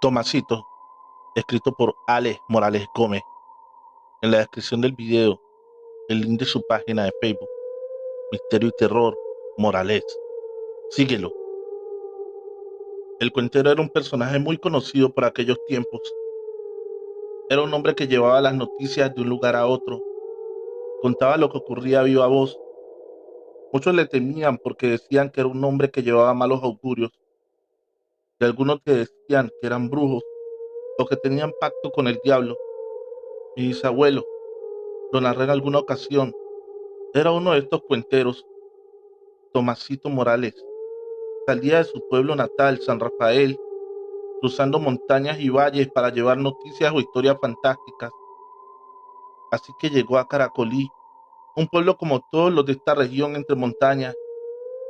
Tomasito, escrito por Alex Morales Gómez. En la descripción del video, el link de su página de Facebook, Misterio y Terror Morales. Síguelo. El cuentero era un personaje muy conocido por aquellos tiempos. Era un hombre que llevaba las noticias de un lugar a otro. Contaba lo que ocurría a viva voz. Muchos le temían porque decían que era un hombre que llevaba malos augurios. De algunos que decían que eran brujos o que tenían pacto con el diablo. Mi bisabuelo, lo narré en alguna ocasión, era uno de estos cuenteros. Tomasito Morales salía de su pueblo natal, San Rafael, cruzando montañas y valles para llevar noticias o historias fantásticas. Así que llegó a Caracolí, un pueblo como todos los de esta región entre montañas,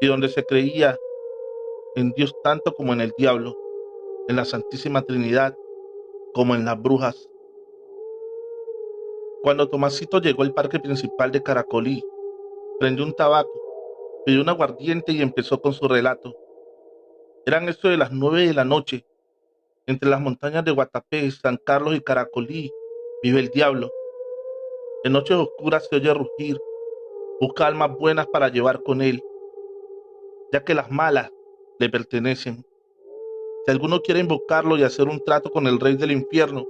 y donde se creía en Dios tanto como en el diablo, en la Santísima Trinidad como en las brujas. Cuando Tomasito llegó al parque principal de Caracolí, prendió un tabaco, pidió un aguardiente y empezó con su relato. Eran eso de las 9 de la noche. Entre las montañas de Guatapé, San Carlos y Caracolí vive el diablo. En noches oscuras se oye rugir. Busca almas buenas para llevar con él, ya que las malas le pertenecen. Si alguno quiere invocarlo y hacer un trato con el rey del infierno,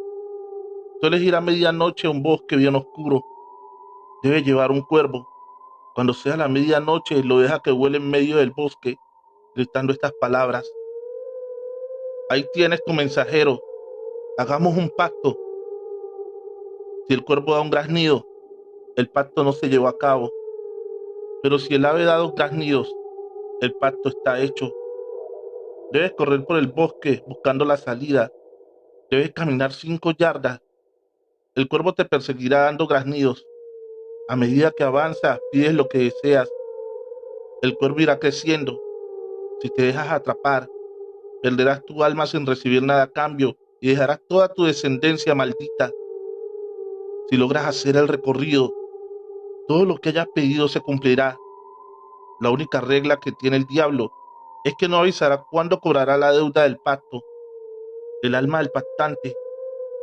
suele ir a medianoche a un bosque bien oscuro. Debe llevar un cuervo. Cuando sea la medianoche, lo deja que vuele en medio del bosque, gritando estas palabras: ahí tienes tu mensajero, hagamos un pacto. Si el cuervo da un graznido, el pacto no se llevó a cabo. Pero si el ave da 2 graznidos, el pacto está hecho. Debes correr por el bosque buscando la salida. Debes caminar 5 yardas. El cuervo te perseguirá dando graznidos. A medida que avanzas, pides lo que deseas. El cuervo irá creciendo. Si te dejas atrapar, perderás tu alma sin recibir nada a cambio y dejarás toda tu descendencia maldita. Si logras hacer el recorrido, todo lo que hayas pedido se cumplirá. La única regla que tiene el diablo es que no avisará cuándo cobrará la deuda del pacto. El alma del pactante,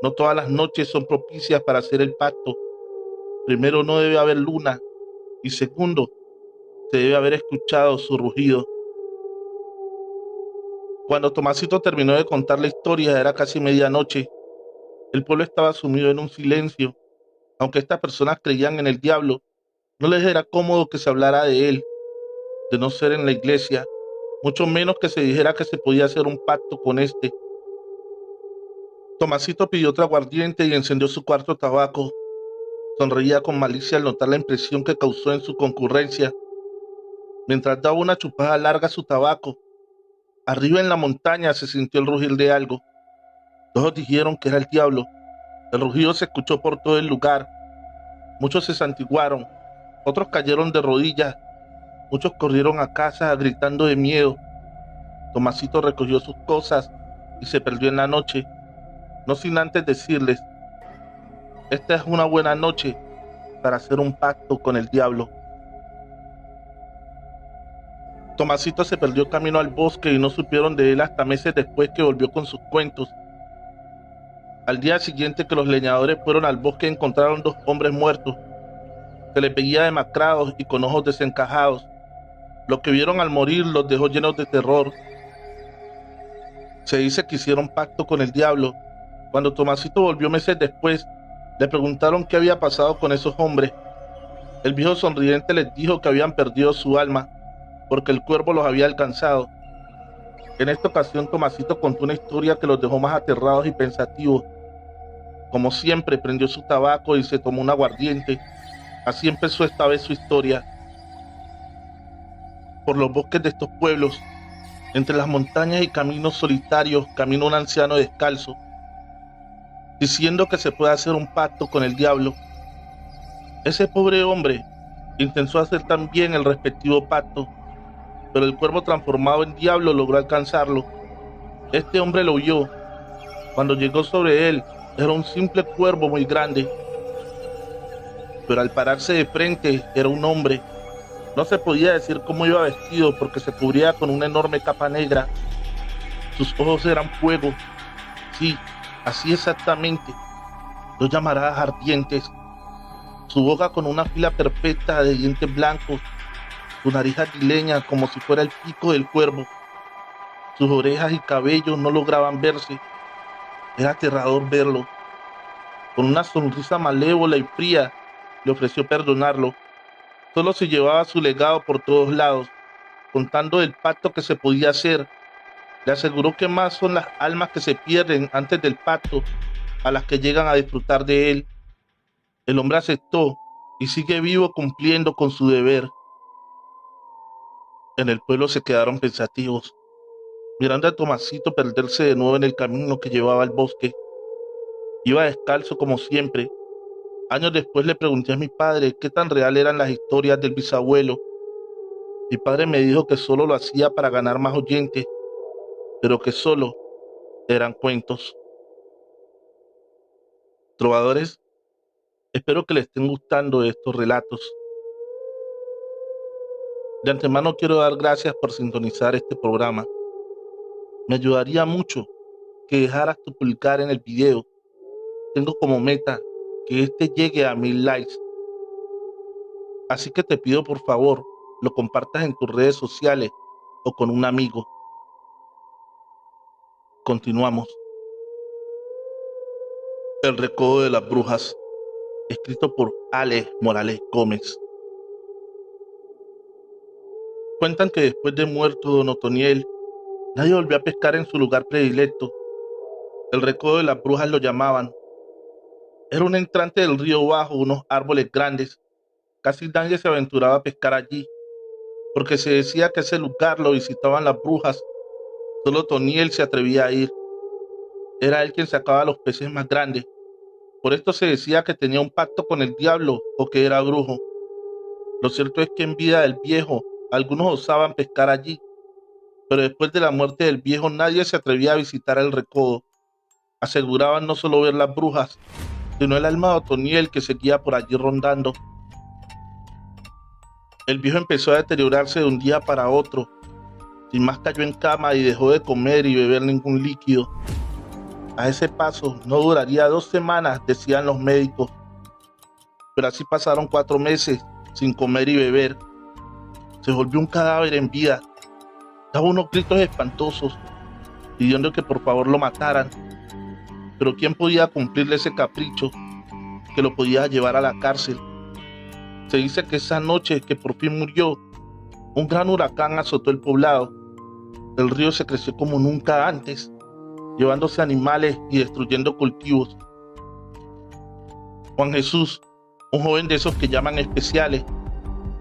no todas las noches son propicias para hacer el pacto. Primero, no debe haber luna, y segundo, se debe haber escuchado su rugido. Cuando Tomasito terminó de contar la historia, era casi medianoche. El pueblo estaba sumido en un silencio. Aunque estas personas creían en el diablo, no les era cómodo que se hablara de él, de no ser en la iglesia, mucho menos que se dijera que se podía hacer un pacto con este. Tomasito pidió otro aguardiente y encendió su cuarto tabaco. Sonreía con malicia al notar la impresión que causó en su concurrencia. Mientras daba una chupada larga a su tabaco, arriba en la montaña se sintió el rugir de algo. Todos dijeron que era el diablo. El rugido se escuchó por todo el lugar. Muchos se santiguaron, otros cayeron de rodillas, muchos corrieron a casa gritando de miedo. Tomasito recogió sus cosas y se perdió en la noche, no sin antes decirles: esta es una buena noche para hacer un pacto con el diablo. Tomasito se perdió camino al bosque y no supieron de él hasta meses después que volvió con sus cuentos. Al día siguiente que los leñadores fueron al bosque, encontraron 2 hombres muertos. Se les veía demacrados y con ojos desencajados. Lo que vieron al morir los dejó llenos de terror. Se dice que hicieron pacto con el diablo. Cuando Tomasito volvió meses después, le preguntaron qué había pasado con esos hombres. El viejo sonriente les dijo que habían perdido su alma, porque el cuervo los había alcanzado. En esta ocasión, Tomasito contó una historia que los dejó más aterrados y pensativos. Como siempre, prendió su tabaco y se tomó un aguardiente. Así empezó esta vez su historia. Por los bosques de estos pueblos, entre las montañas y caminos solitarios, camina un anciano descalzo, diciendo que se puede hacer un pacto con el diablo. Ese pobre hombre intentó hacer también el respectivo pacto, pero el cuervo transformado en diablo logró alcanzarlo. Este hombre lo huyó. Cuando llegó sobre él, era un simple cuervo muy grande, pero al pararse de frente era un hombre. No se podía decir cómo iba vestido porque se cubría con una enorme capa negra. Sus ojos eran fuego, Sí, así exactamente, dos llamaradas ardientes, su boca con una fila perfecta de dientes blancos, su nariz aguileña como si fuera el pico del cuervo, sus orejas y cabellos no lograban verse, era aterrador verlo. Con una sonrisa malévola y fría, le ofreció perdonarlo. Solo se llevaba su legado por todos lados, contando el pacto que se podía hacer. Le aseguró que más son las almas que se pierden antes del pacto a las que llegan a disfrutar de él. El hombre aceptó y sigue vivo cumpliendo con su deber. En el pueblo se quedaron pensativos, mirando a Tomasito perderse de nuevo en el camino que llevaba al bosque. Iba descalzo como siempre. Años después le pregunté a mi padre qué tan real eran las historias del bisabuelo. Mi padre me dijo que solo lo hacía para ganar más oyentes, pero que solo eran cuentos. Trovadores, espero que les estén gustando estos relatos. De antemano quiero dar gracias por sintonizar este programa. Me ayudaría mucho que dejaras tu pulgar en el video. Tengo como meta que este llegue a 1000 likes. Así que te pido por favor, lo compartas en tus redes sociales o con un amigo. Continuamos. El recodo de las brujas, escrito por Ale Morales Gómez. Cuentan que después de muerto don Otoniel, nadie volvió a pescar en su lugar predilecto. El recodo de las brujas lo llamaban. Era un entrante del río bajo unos árboles grandes. Casi nadie se aventuraba a pescar allí, porque se decía que ese lugar lo visitaban las brujas. Solo Otoniel se atrevía a ir. Era él quien sacaba los peces más grandes. Por esto se decía que tenía un pacto con el diablo o que era brujo. Lo cierto es que en vida del viejo, algunos osaban pescar allí, pero después de la muerte del viejo nadie se atrevía a visitar el recodo. Aseguraban no solo ver las brujas, sino el alma de Otoniel que seguía por allí rondando. El viejo empezó a deteriorarse de un día para otro. Sin más cayó en cama y dejó de comer y beber ningún líquido. A ese paso no duraría 2 semanas, decían los médicos. Pero así pasaron 4 meses sin comer y beber. Se volvió un cadáver en vida. Daba unos gritos espantosos, pidiendo que por favor lo mataran. Pero ¿quién podía cumplirle ese capricho que lo podía llevar a la cárcel? Se dice que esa noche que por fin murió, un gran huracán azotó el poblado. El río se creció como nunca antes, llevándose animales y destruyendo cultivos. Juan Jesús, un joven de esos que llaman especiales,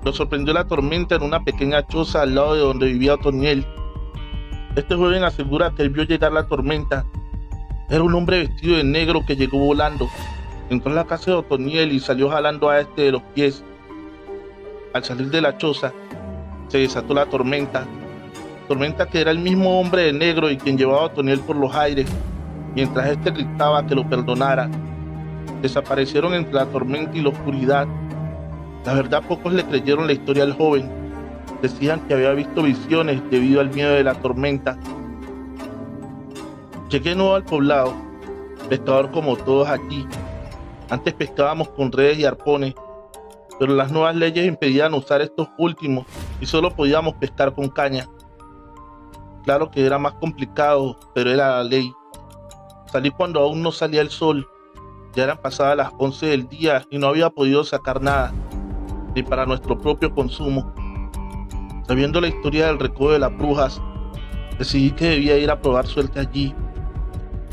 lo sorprendió la tormenta en una pequeña choza al lado de donde vivía Otoniel. Este joven asegura que él vio llegar la tormenta. Era un hombre vestido de negro que llegó volando. Entró en la casa de Otoniel y salió jalando a este de los pies. Al salir de la choza, se desató la tormenta. Tormenta que era el mismo hombre de negro y quien llevaba a Otoniel por los aires, mientras este gritaba que lo perdonara. Desaparecieron entre la tormenta y la oscuridad. La verdad, pocos le creyeron la historia al joven. Decían que había visto visiones debido al miedo de la tormenta. Llegué nuevo al poblado, pescador como todos aquí. Antes pescábamos con redes y arpones, pero las nuevas leyes impedían usar estos últimos y solo podíamos pescar con caña. Claro que era más complicado, pero era la ley. Salí cuando aún no salía el sol. Ya eran pasadas las 11 del día y no había podido sacar nada, ni para nuestro propio consumo. Sabiendo la historia del recodo de las brujas, decidí que debía ir a probar suerte allí.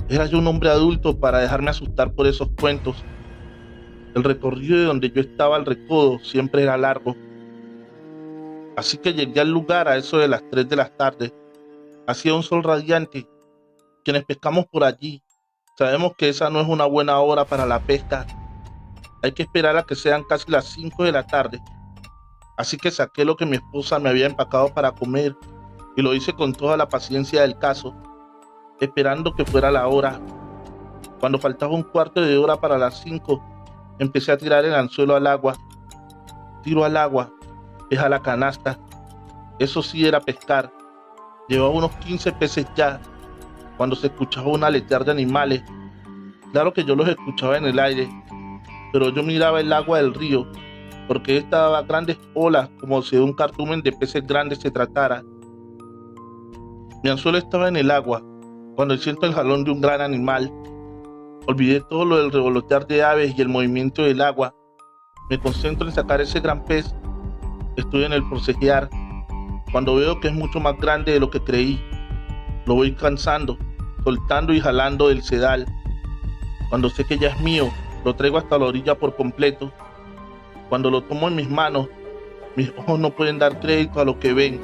Era yo un hombre adulto para dejarme asustar por esos cuentos. El recorrido de donde yo estaba al recodo siempre era largo. Así que llegué al lugar a eso de las 3 de la tarde. Hacía un sol radiante. Quienes pescamos por allí sabemos que esa no es una buena hora para la pesca. Hay que esperar a que sean casi las 5 de la tarde. Así que saqué lo que mi esposa me había empacado para comer y lo hice con toda la paciencia del caso, esperando que fuera la hora. Cuando faltaba un cuarto de hora para las 5, empecé a tirar el anzuelo al agua. Tiro al agua, es a la canasta. Eso sí era pescar. Llevaba unos 15 peces ya. cuando se escuchaba un aletear de animales. Claro que yo los escuchaba en el aire, pero yo miraba el agua del río, porque esta daba grandes olas como si de un cardumen de peces grandes se tratara. Mi anzuelo estaba en el agua, cuando siento el jalón de un gran animal. Olvidé todo lo del revolotear de aves y el movimiento del agua. Me concentro en sacar ese gran pez. Estoy en el forcejear, cuando veo que es mucho más grande de lo que creí. Lo voy cansando, soltando y jalando del sedal. Cuando sé que ya es mío, lo traigo hasta la orilla por completo. Cuando lo tomo en mis manos, mis ojos no pueden dar crédito a lo que ven.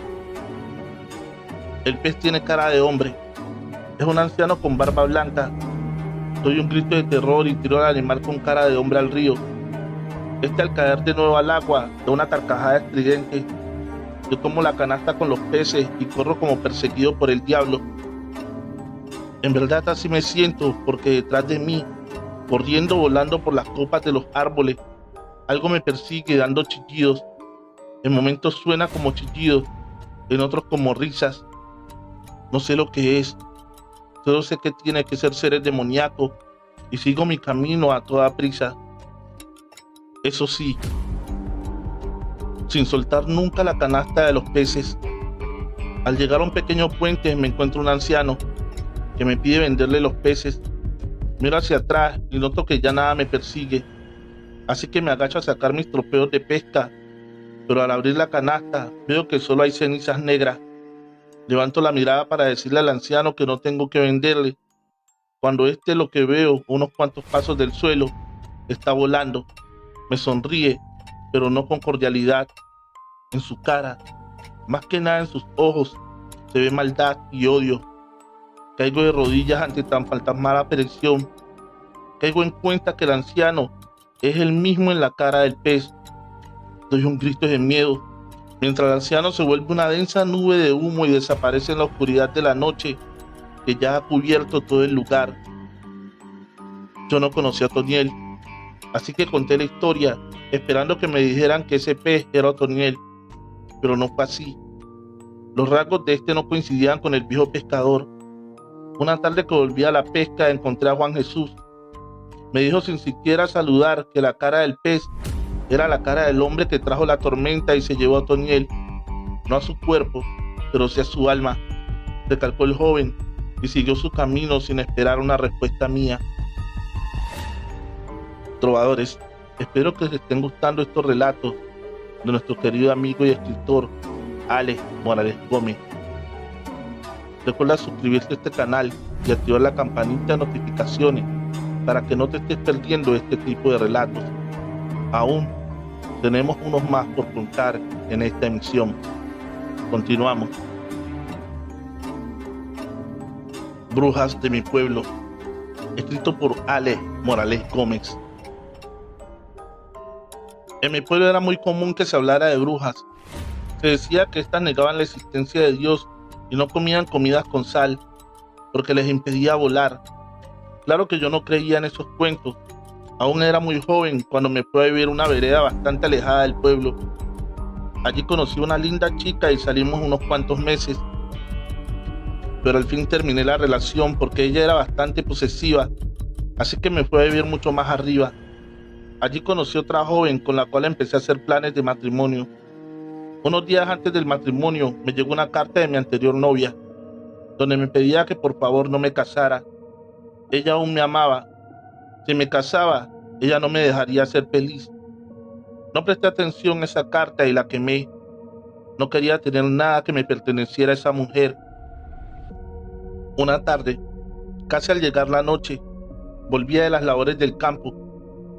El pez tiene cara de hombre. Es un anciano con barba blanca. Doy un grito de terror y tiro al animal con cara de hombre al río. Al caer de nuevo al agua, da una carcajada estridente. Yo tomo la canasta con los peces y corro como perseguido por el diablo. En verdad así me siento, porque detrás de mí, corriendo, volando por las copas de los árboles, algo me persigue dando chillidos. En momentos suena como chillidos, en otros como risas. No sé lo que es, solo sé que tiene que ser seres demoníacos y sigo mi camino a toda prisa. Eso sí, sin soltar nunca la canasta de los peces. Al llegar a un pequeño puente me encuentro un anciano que me pide venderle los peces. Miro hacia atrás y noto que ya nada me persigue, así que me agacho a sacar mis tropeos de pesca, pero al abrir la canasta veo que solo hay cenizas negras. Levanto la mirada para decirle al anciano que no tengo que venderle, cuando lo que veo, unos cuantos pasos del suelo, está volando. Me sonríe, pero no con cordialidad. En su cara, más que nada en sus ojos, se ve maldad y odio. Caigo de rodillas ante tan fantasmal aparición. Caigo en cuenta que el anciano es el mismo en la cara del pez. Doy un grito de miedo, mientras el anciano se vuelve una densa nube de humo y desaparece en la oscuridad de la noche que ya ha cubierto todo el lugar. Yo no conocí a Otoniel, así que conté la historia, esperando que me dijeran que ese pez era Otoniel, pero no fue así. Los rasgos de no coincidían con el viejo pescador. Una tarde que volví a la pesca encontré a Juan Jesús. Me dijo sin siquiera saludar que la cara del pez era la cara del hombre que trajo la tormenta y se llevó a Otoniel, no a su cuerpo, pero sí a su alma, recalcó el joven, y siguió su camino sin esperar una respuesta mía. Trovadores, espero que les estén gustando estos relatos de nuestro querido amigo y escritor Alex Morales Gómez. Recuerda suscribirte a este canal y activar la campanita de notificaciones para que no te estés perdiendo este tipo de relatos. Aún tenemos unos más por contar en esta emisión. Continuamos. Brujas de mi pueblo, escrito por Alex Morales Gómez. En mi pueblo era muy común que se hablara de brujas. Se decía que éstas negaban la existencia de Dios y no comían comidas con sal, porque les impedía volar. Claro que yo no creía en esos cuentos. Aún era muy joven cuando me fui a vivir una vereda bastante alejada del pueblo. Allí conocí a una linda chica y salimos unos cuantos meses. Pero al fin terminé la relación porque ella era bastante posesiva, así que me fui a vivir mucho más arriba. Allí conocí a otra joven con la cual empecé a hacer planes de matrimonio. Unos días antes del matrimonio me llegó una carta de mi anterior novia, donde me pedía que por favor no me casara. Ella aún me amaba. Si me casaba, ella no me dejaría ser feliz. No presté atención a esa carta y la quemé. No quería tener nada que me perteneciera a esa mujer. Una tarde, casi al llegar la noche, volvía de las labores del campo,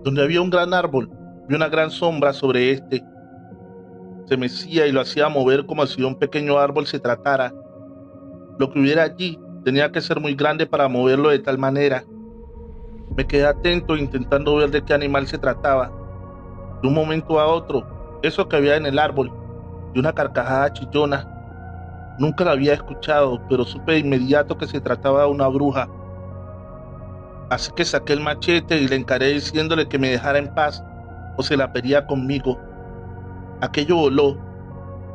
donde había un gran árbol y una gran sombra sobre este. Se mecía y lo hacía mover como si de un pequeño árbol se tratara. Lo que hubiera allí tenía que ser muy grande para moverlo de tal manera. Me quedé atento intentando ver de qué animal se trataba. De un momento a otro, eso que había en el árbol, de una carcajada chillona. Nunca la había escuchado, pero supe de inmediato que se trataba de una bruja. Así que saqué el machete y le encaré diciéndole que me dejara en paz o se la pelearía conmigo. Aquello voló,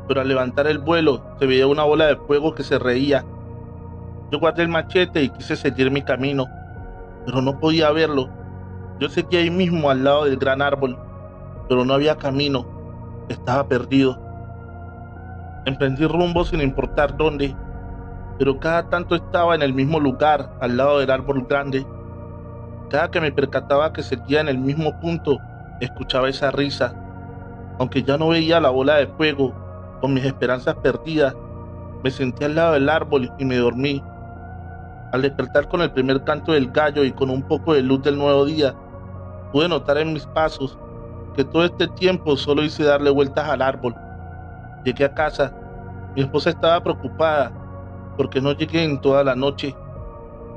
pero al levantar el vuelo se veía una bola de fuego que se reía. Yo guardé el machete y quise seguir mi camino, pero no podía verlo. Yo seguía ahí mismo al lado del gran árbol, pero no había camino, estaba perdido. Emprendí rumbo sin importar dónde, pero cada tanto estaba en el mismo lugar, al lado del árbol grande. Cada que me percataba que seguía en el mismo punto, escuchaba esa risa. Aunque ya no veía la bola de fuego, con mis esperanzas perdidas, me senté al lado del árbol y me dormí. Al despertar con el primer canto del gallo y con un poco de luz del nuevo día, pude notar en mis pasos que todo este tiempo solo hice darle vueltas al árbol. Llegué a casa. Mi esposa estaba preocupada porque no llegué en toda la noche.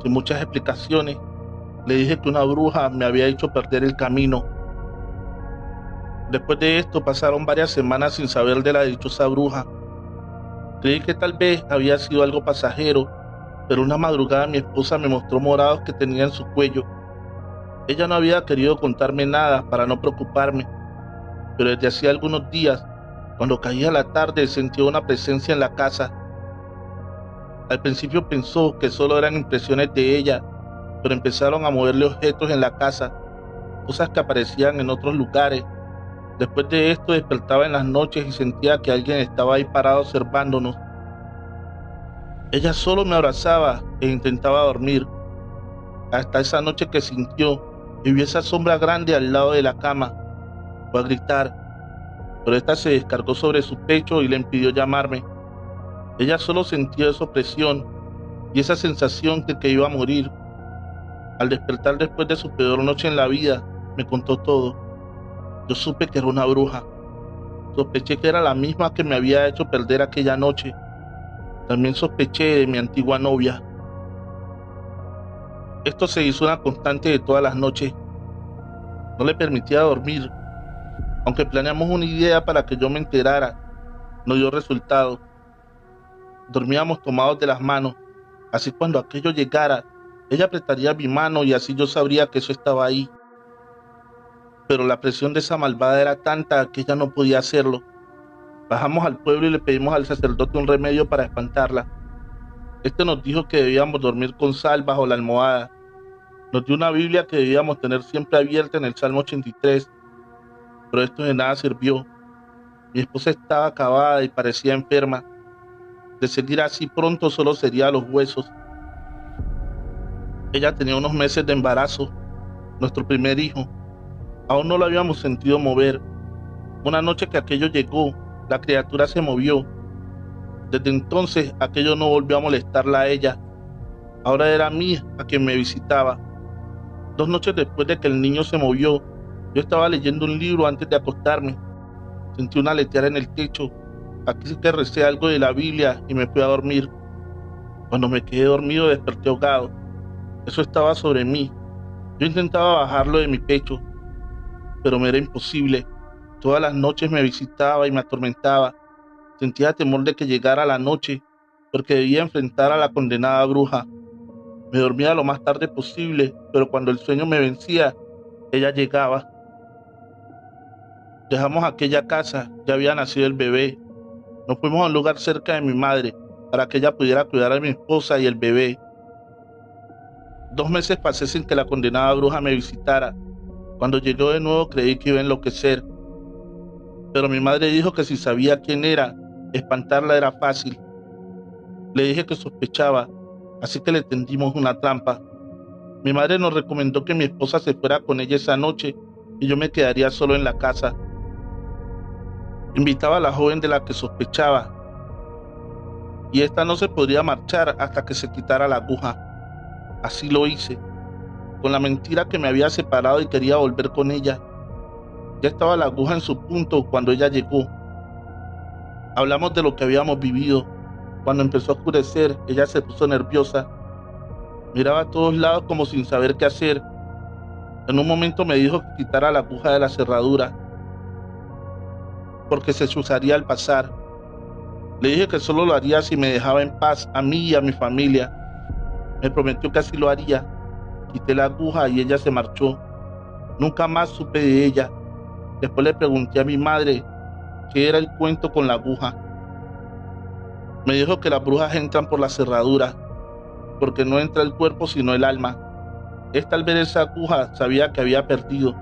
Sin muchas explicaciones, le dije que una bruja me había hecho perder el camino. Después de esto pasaron varias semanas sin saber de la dichosa bruja. Creí que tal vez había sido algo pasajero, pero una madrugada mi esposa me mostró morados que tenía en su cuello. Ella no había querido contarme nada para no preocuparme, pero desde hacía algunos días, cuando caía la tarde, sentía una presencia en la casa. Al principio pensó que solo eran impresiones de ella, pero empezaron a moverle objetos en la casa, cosas que aparecían en otros lugares. Después de esto despertaba en las noches y sentía que alguien estaba ahí parado observándonos. Ella solo me abrazaba e intentaba dormir, hasta esa noche que sintió y vio esa sombra grande al lado de la cama. Fue a gritar, pero esta se descargó sobre su pecho y le impidió llamarme. Ella solo sentía esa opresión y esa sensación de que iba a morir. Al despertar después de su peor noche en la vida, me contó todo. Yo supe que era una bruja. Sospeché que era la misma que me había hecho perder aquella noche. También sospeché de mi antigua novia. Esto se hizo una constante de todas las noches. No le permitía dormir. Aunque planeamos una idea para que yo me enterara, no dio resultado. Dormíamos tomados de las manos. Así cuando aquello llegara, ella apretaría mi mano y así yo sabría que eso estaba ahí. Pero la presión de esa malvada era tanta que ella no podía hacerlo. Bajamos al pueblo y le pedimos al sacerdote un remedio para espantarla. Este nos dijo que debíamos dormir con sal bajo la almohada. Nos dio una Biblia que debíamos tener siempre abierta en el Salmo 83, pero esto de nada sirvió. Mi esposa estaba acabada y parecía enferma. De seguir así pronto solo sería los huesos. Ella tenía unos meses de embarazo, nuestro primer hijo. Aún no lo habíamos sentido mover. Una noche que aquello llegó, la criatura se movió. Desde entonces aquello no volvió a molestarla a ella. Ahora era a mí a quien me visitaba. 2 noches después de que el niño se movió, yo estaba leyendo un libro antes de acostarme. Sentí una aletear en el techo. Aquí sí que recé algo de la Biblia y me fui a dormir. Cuando me quedé dormido desperté ahogado. Eso estaba sobre mí. Yo intentaba bajarlo de mi pecho, pero me era imposible. Todas las noches me visitaba y me atormentaba. Sentía temor de que llegara la noche, porque debía enfrentar a la condenada bruja. Me dormía lo más tarde posible, pero cuando el sueño me vencía, ella llegaba. Dejamos aquella casa, ya había nacido el bebé. Nos fuimos a un lugar cerca de mi madre, para que ella pudiera cuidar a mi esposa y el bebé. 2 meses pasé sin que la condenada bruja me visitara. Cuando llegó de nuevo creí que iba a enloquecer, pero mi madre dijo que si sabía quién era, espantarla era fácil. Le dije que sospechaba, así que le tendimos una trampa. Mi madre nos recomendó que mi esposa se fuera con ella esa noche y yo me quedaría solo en la casa. Invitaba a la joven de la que sospechaba, y esta no se podría marchar hasta que se quitara la aguja. Así lo hice, con la mentira que me había separado y quería volver con ella. Ya estaba la aguja en su punto cuando ella llegó. Hablamos de lo que habíamos vivido. Cuando empezó a oscurecer, ella se puso nerviosa. Miraba a todos lados como sin saber qué hacer. En un momento me dijo que quitara la aguja de la cerradura, porque se chuzaría al pasar. Le dije que solo lo haría si me dejaba en paz a mí y a mi familia. Me prometió que así lo haría. Quité la aguja y ella se marchó. Nunca más supe de ella. Después le pregunté a mi madre qué era el cuento con la aguja. Me dijo que las brujas entran por la cerradura. porque no entra el cuerpo sino el alma. Esta, al ver esa aguja, sabía que había perdido.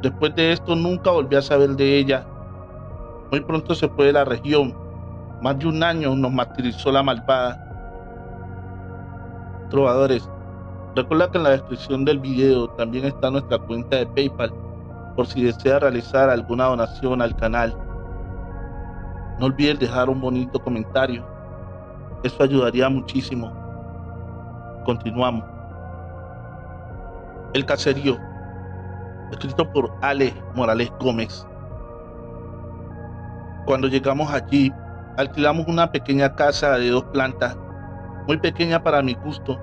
Después de esto nunca volví a saber de ella. Muy pronto se fue de la región. Más de un año nos martirizó la malvada. Trovadores, recuerda que en la descripción del video también está nuestra cuenta de PayPal, por si desea realizar alguna donación al canal. No olvides dejar un bonito comentario, eso ayudaría muchísimo. Continuamos. El caserío, escrito por Ale Morales Gómez. Cuando llegamos allí, alquilamos una pequeña casa de 2 plantas, muy pequeña para mi gusto,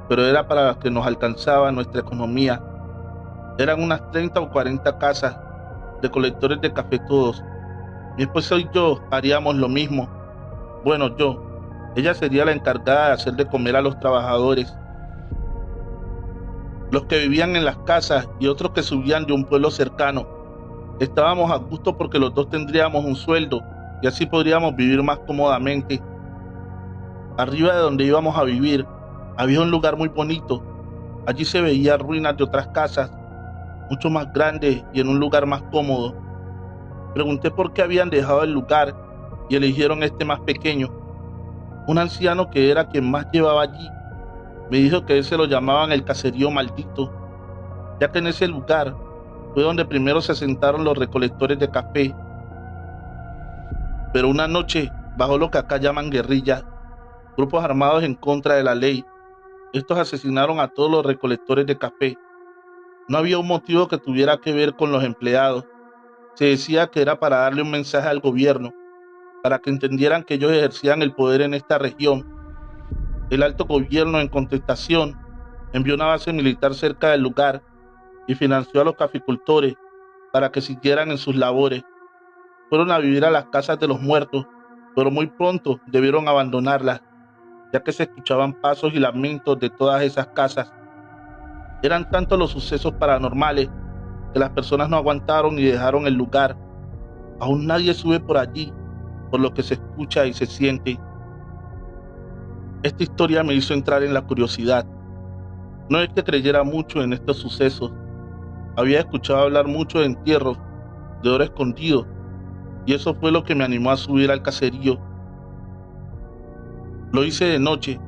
pero era para la que nos alcanzaba nuestra economía. Eran unas 30 o 40 casas, recolectores de café todos. Mi esposa y yo haríamos lo mismo. Bueno, ella sería la encargada de hacer de comer a los trabajadores, los que vivían en las casas y otros que subían de un pueblo cercano. Estábamos a gusto porque los dos tendríamos un sueldo y así podríamos vivir más cómodamente. Arriba de donde íbamos a vivir había un lugar muy bonito. Allí se veían ruinas de otras casas, mucho más grandes y en un lugar más cómodo. Pregunté por qué habían dejado el lugar y eligieron este más pequeño. Un anciano que era quien más llevaba allí me dijo que ese lo llamaban el caserío maldito, ya que en ese lugar fue donde primero se asentaron los recolectores de café. Pero una noche bajó lo que acá llaman guerrilla, grupos armados en contra de la ley. Estos asesinaron a todos los recolectores de café. No había un motivo que tuviera que ver con los empleados. Se decía que era para darle un mensaje al gobierno, para que entendieran que ellos ejercían el poder en esta región. El alto gobierno, en contestación, envió una base militar cerca del lugar y financió a los caficultores para que siguieran en sus labores. Fueron a vivir a las casas de los muertos, pero muy pronto debieron abandonarlas, ya que se escuchaban pasos y lamentos de todas esas casas. Eran tantos los sucesos paranormales que las personas no aguantaron y dejaron el lugar. Aún nadie sube por allí, por lo que se escucha y se siente. Esta historia me hizo entrar en la curiosidad. No es que creyera mucho en estos sucesos. Había escuchado hablar mucho de entierros, de oro escondido, y eso fue lo que me animó a subir al caserío. Lo hice de noche,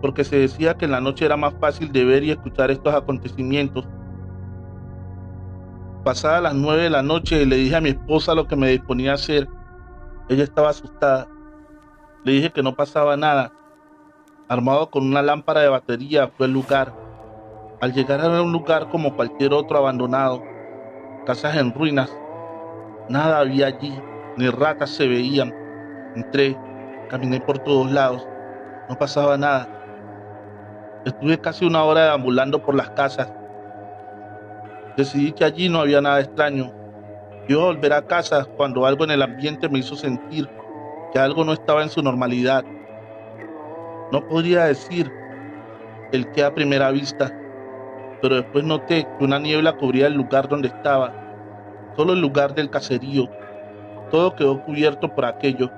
porque se decía que en la noche era más fácil de ver y escuchar estos acontecimientos. Pasadas las 9 de la noche le dije a mi esposa lo que me disponía a hacer. Ella estaba asustada. Le dije que no pasaba nada. Armado con una lámpara de batería fue al lugar. Al llegar era un lugar como cualquier otro abandonado, casas en ruinas. Nada había allí, ni ratas se veían. Entré, caminé por todos lados, no pasaba nada. Estuve casi una hora deambulando por las casas. Decidí que allí no había nada extraño. Iba a volver a casa cuando algo en el ambiente me hizo sentir que algo no estaba en su normalidad. No podría decir el qué a primera vista, pero después noté que una niebla cubría el lugar donde estaba, solo el lugar del caserío. Todo quedó cubierto por aquello.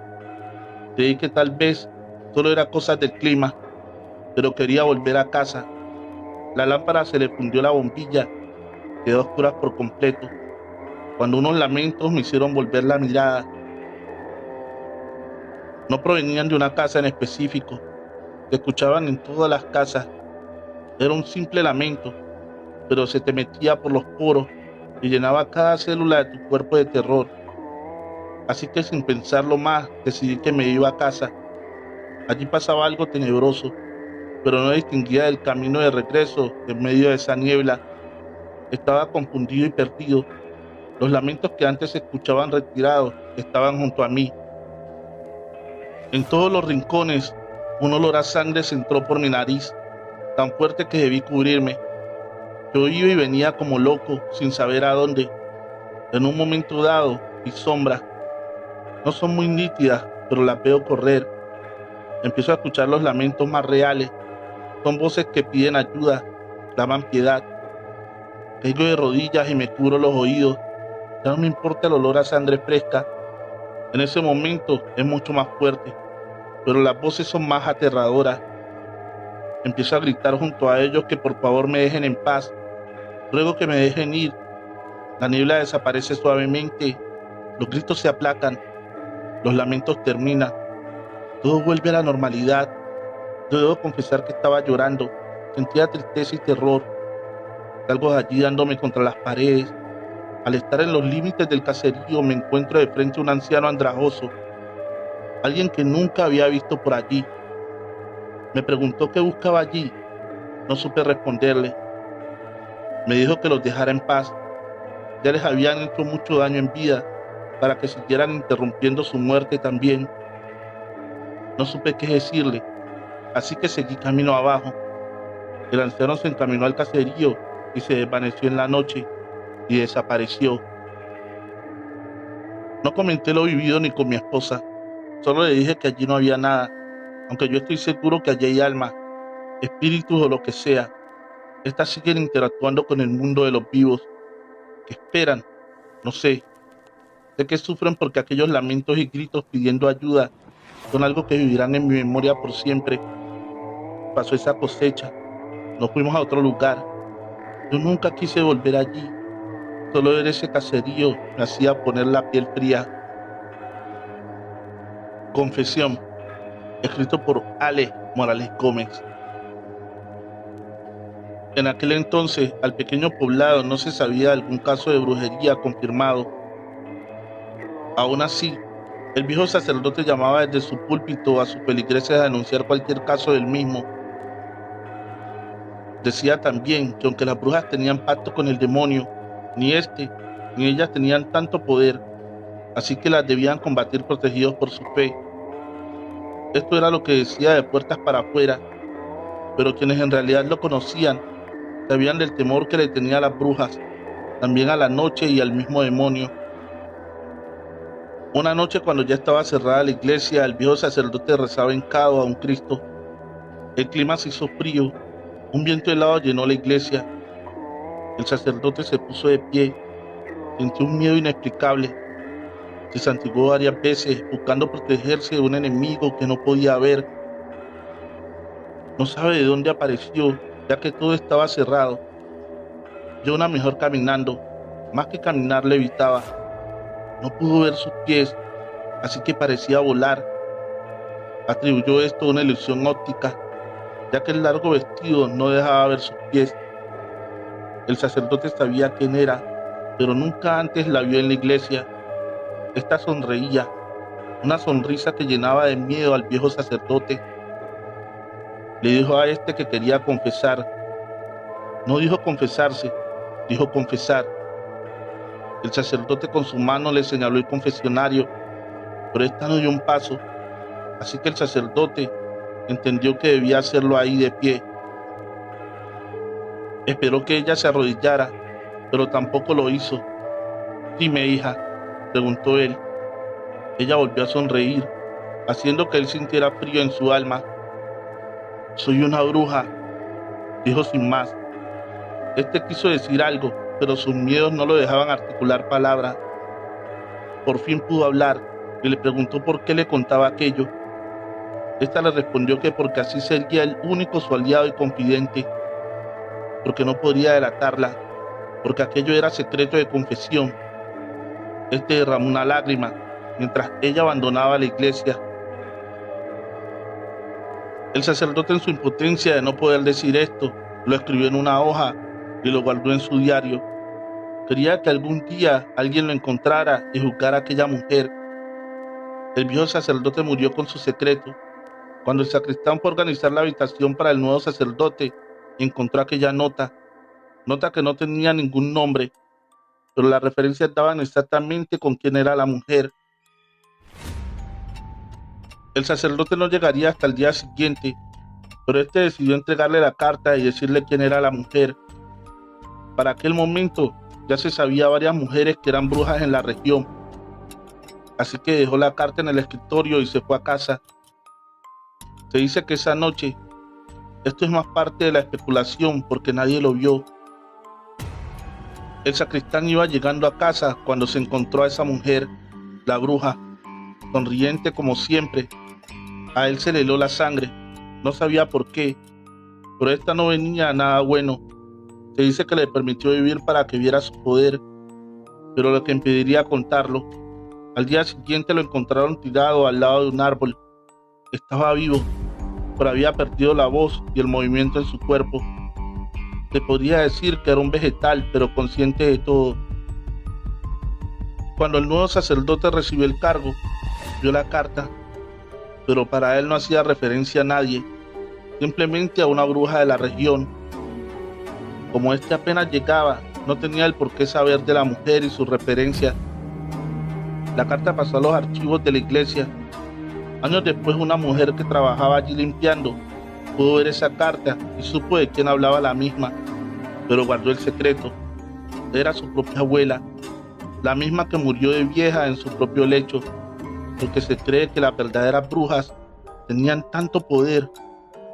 Creí que tal vez solo era cosa del clima, pero quería volver a casa. La lámpara se le fundió la bombilla, quedó oscura por completo, cuando unos lamentos me hicieron volver la mirada. No provenían de una casa en específico, se escuchaban en todas las casas. Era un simple lamento, pero se te metía por los poros y llenaba cada célula de tu cuerpo de terror. Así que sin pensarlo más, decidí que me iba a casa. Allí pasaba algo tenebroso, pero no distinguía el camino de regreso en medio de esa niebla. Estaba confundido y perdido. Los lamentos que antes se escuchaban retirados estaban junto a mí. En todos los rincones, un olor a sangre se entró por mi nariz, tan fuerte que debí cubrirme. Yo iba y venía como loco, sin saber a dónde. En un momento dado, vi sombras. No son muy nítidas, pero las veo correr. Empiezo a escuchar los lamentos más reales. Son voces que piden ayuda, claman piedad. Caigo de rodillas y me cubro los oídos. Ya no me importa el olor a sangre fresca. En ese momento es mucho más fuerte, pero las voces son más aterradoras. Empiezo a gritar junto a ellos que por favor me dejen en paz. Ruego que me dejen ir. La niebla desaparece suavemente. Los gritos se aplacan. Los lamentos terminan. Todo vuelve a la normalidad. Yo debo confesar que estaba llorando. Sentía tristeza y terror. Salgo de allí dándome contra las paredes. Al estar en los límites del caserío me encuentro de frente a un anciano andrajoso. Alguien que nunca había visto por allí. Me preguntó qué buscaba allí. No supe responderle. Me dijo que los dejara en paz. Ya les habían hecho mucho daño en vida para que siguieran interrumpiendo su muerte también. No supe qué decirle, así que seguí camino abajo. El anciano se encaminó al caserío y se desvaneció en la noche y desapareció. No comenté lo vivido ni con mi esposa. Solo le dije que allí no había nada, aunque yo estoy seguro que allí hay almas, espíritus o lo que sea. Estas siguen interactuando con el mundo de los vivos. ¿Qué esperan? No sé. Sé que sufren porque aquellos lamentos y gritos pidiendo ayuda son algo que vivirán en mi memoria por siempre. Pasó esa cosecha. Nos fuimos a otro lugar. Yo nunca quise volver allí. Solo ver ese caserío me hacía poner la piel fría. Confesión. Escrito por Ale Morales Gómez. En aquel entonces, al pequeño poblado no se sabía de algún caso de brujería confirmado. Aún así, el viejo sacerdote llamaba desde su púlpito a sus feligreses a denunciar cualquier caso del mismo. Decía también que aunque las brujas tenían pacto con el demonio, ni este ni ellas tenían tanto poder, así que las debían combatir protegidos por su fe. Esto era lo que decía de puertas para afuera, pero quienes en realidad lo conocían sabían del temor que le tenía a las brujas, también a la noche y al mismo demonio. Una noche, cuando ya estaba cerrada la iglesia, el viejo sacerdote rezaba hincado a un Cristo. El clima se hizo frío, un viento helado llenó la iglesia. El sacerdote se puso de pie, sintió un miedo inexplicable. Se santiguó varias veces, buscando protegerse de un enemigo que no podía ver. No sabe de dónde apareció, ya que todo estaba cerrado. Yo una mejor caminando, más que caminar levitaba. No pudo ver sus pies, así que parecía volar. Atribuyó esto a una ilusión óptica, ya que el largo vestido no dejaba ver sus pies. El sacerdote sabía quién era, pero nunca antes la vio en la iglesia. Esta sonreía, una sonrisa que llenaba de miedo al viejo sacerdote. Le dijo a este que quería confesar. No dijo confesarse, dijo confesar. El sacerdote con su mano le señaló el confesionario, pero esta no dio un paso, así que el sacerdote entendió que debía hacerlo ahí de pie. Esperó que ella se arrodillara, pero tampoco lo hizo. «Dime, hija», preguntó él. Ella volvió a sonreír, haciendo que él sintiera frío en su alma. «Soy una bruja», dijo sin más. Este quiso decir algo, pero sus miedos no lo dejaban articular palabra. Por fin pudo hablar y le preguntó por qué le contaba aquello. Esta le respondió que porque así sería el único su aliado y confidente, porque no podría delatarla, porque aquello era secreto de confesión. Este derramó una lágrima mientras ella abandonaba la iglesia. El sacerdote, en su impotencia de no poder decir esto, lo escribió en una hoja y lo guardó en su diario. Quería que algún día alguien lo encontrara y juzgara a aquella mujer. El viejo sacerdote murió con su secreto. Cuando el sacristán fue a organizar la habitación para el nuevo sacerdote, encontró aquella nota que no tenía ningún nombre, pero las referencias daban exactamente con quién era la mujer. El sacerdote no llegaría hasta el día siguiente, pero este decidió entregarle la carta y decirle quién era la mujer. Para aquel momento ya se sabía varias mujeres que eran brujas en la región, así que dejó la carta en el escritorio y se fue a casa. Se dice que esa noche, esto es más parte de la especulación porque nadie lo vio, el sacristán iba llegando a casa cuando se encontró a esa mujer, la bruja, sonriente como siempre. A él se le heló la sangre, no sabía por qué. Pero esta no venía nada bueno. Se dice que le permitió vivir para que viera su poder, pero lo que impediría contarlo. Al día siguiente lo encontraron tirado al lado de un árbol. Estaba vivo, pero había perdido la voz y el movimiento en su cuerpo. Se podría decir que era un vegetal, pero consciente de todo. Cuando el nuevo sacerdote recibió el cargo, vio la carta, pero para él no hacía referencia a nadie, simplemente a una bruja de la región. Como este apenas llegaba, no tenía el por qué saber de la mujer y sus referencias. La carta pasó a los archivos de la iglesia. Años después, una mujer que trabajaba allí limpiando pudo ver esa carta y supo de quién hablaba la misma, pero guardó el secreto. Era su propia abuela, la misma que murió de vieja en su propio lecho, porque se cree que las verdaderas brujas tenían tanto poder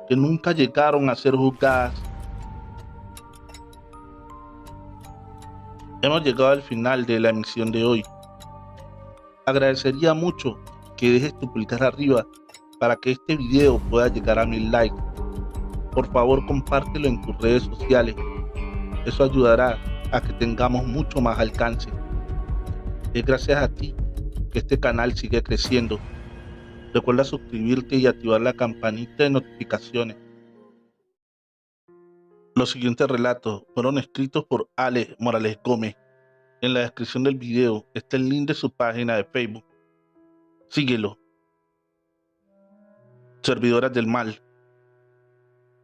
que nunca llegaron a ser juzgadas. Hemos llegado al final de la emisión de hoy. Agradecería mucho que dejes tu pulgar arriba para que este video pueda llegar a 1000 likes. Por favor, compártelo en tus redes sociales. Eso ayudará a que tengamos mucho más alcance. Es gracias a ti que este canal sigue creciendo. Recuerda suscribirte y activar la campanita de notificaciones. Los siguientes relatos fueron escritos por Ale Morales Gómez. En la descripción del video está el link de su página de Facebook. Síguelo. Servidoras del mal.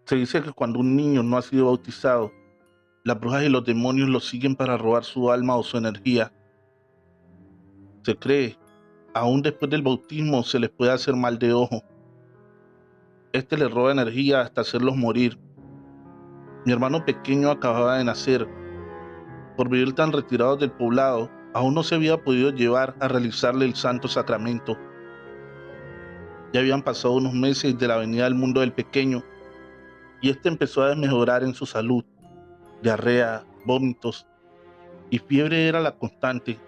Se dice que cuando un niño no ha sido bautizado, las brujas y los demonios lo siguen para robar su alma o su energía. Se cree, aún después del bautismo se les puede hacer mal de ojo. Este les roba energía hasta hacerlos morir. Mi hermano pequeño acababa de nacer. Por vivir tan retirados del poblado, aún no se había podido llevar a realizarle el santo sacramento. Ya habían pasado unos meses de la venida al mundo del pequeño, y este empezó a desmejorar en su salud. Diarrea, vómitos y fiebre era la constante.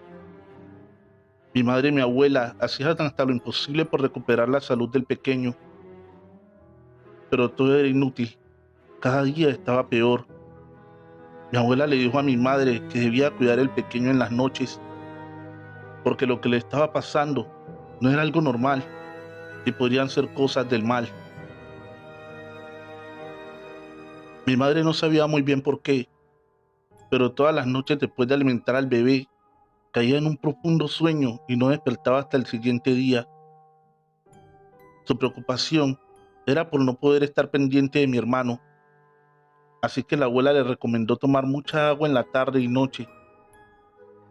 Mi madre y mi abuela hacían hasta lo imposible por recuperar la salud del pequeño, pero todo era inútil. Cada día estaba peor. Mi abuela le dijo a mi madre que debía cuidar al pequeño en las noches, porque lo que le estaba pasando no era algo normal y podrían ser cosas del mal. Mi madre no sabía muy bien por qué, pero todas las noches después de alimentar al bebé, caía en un profundo sueño y no despertaba hasta el siguiente día. Su preocupación era por no poder estar pendiente de mi hermano, así que la abuela le recomendó tomar mucha agua en la tarde y noche.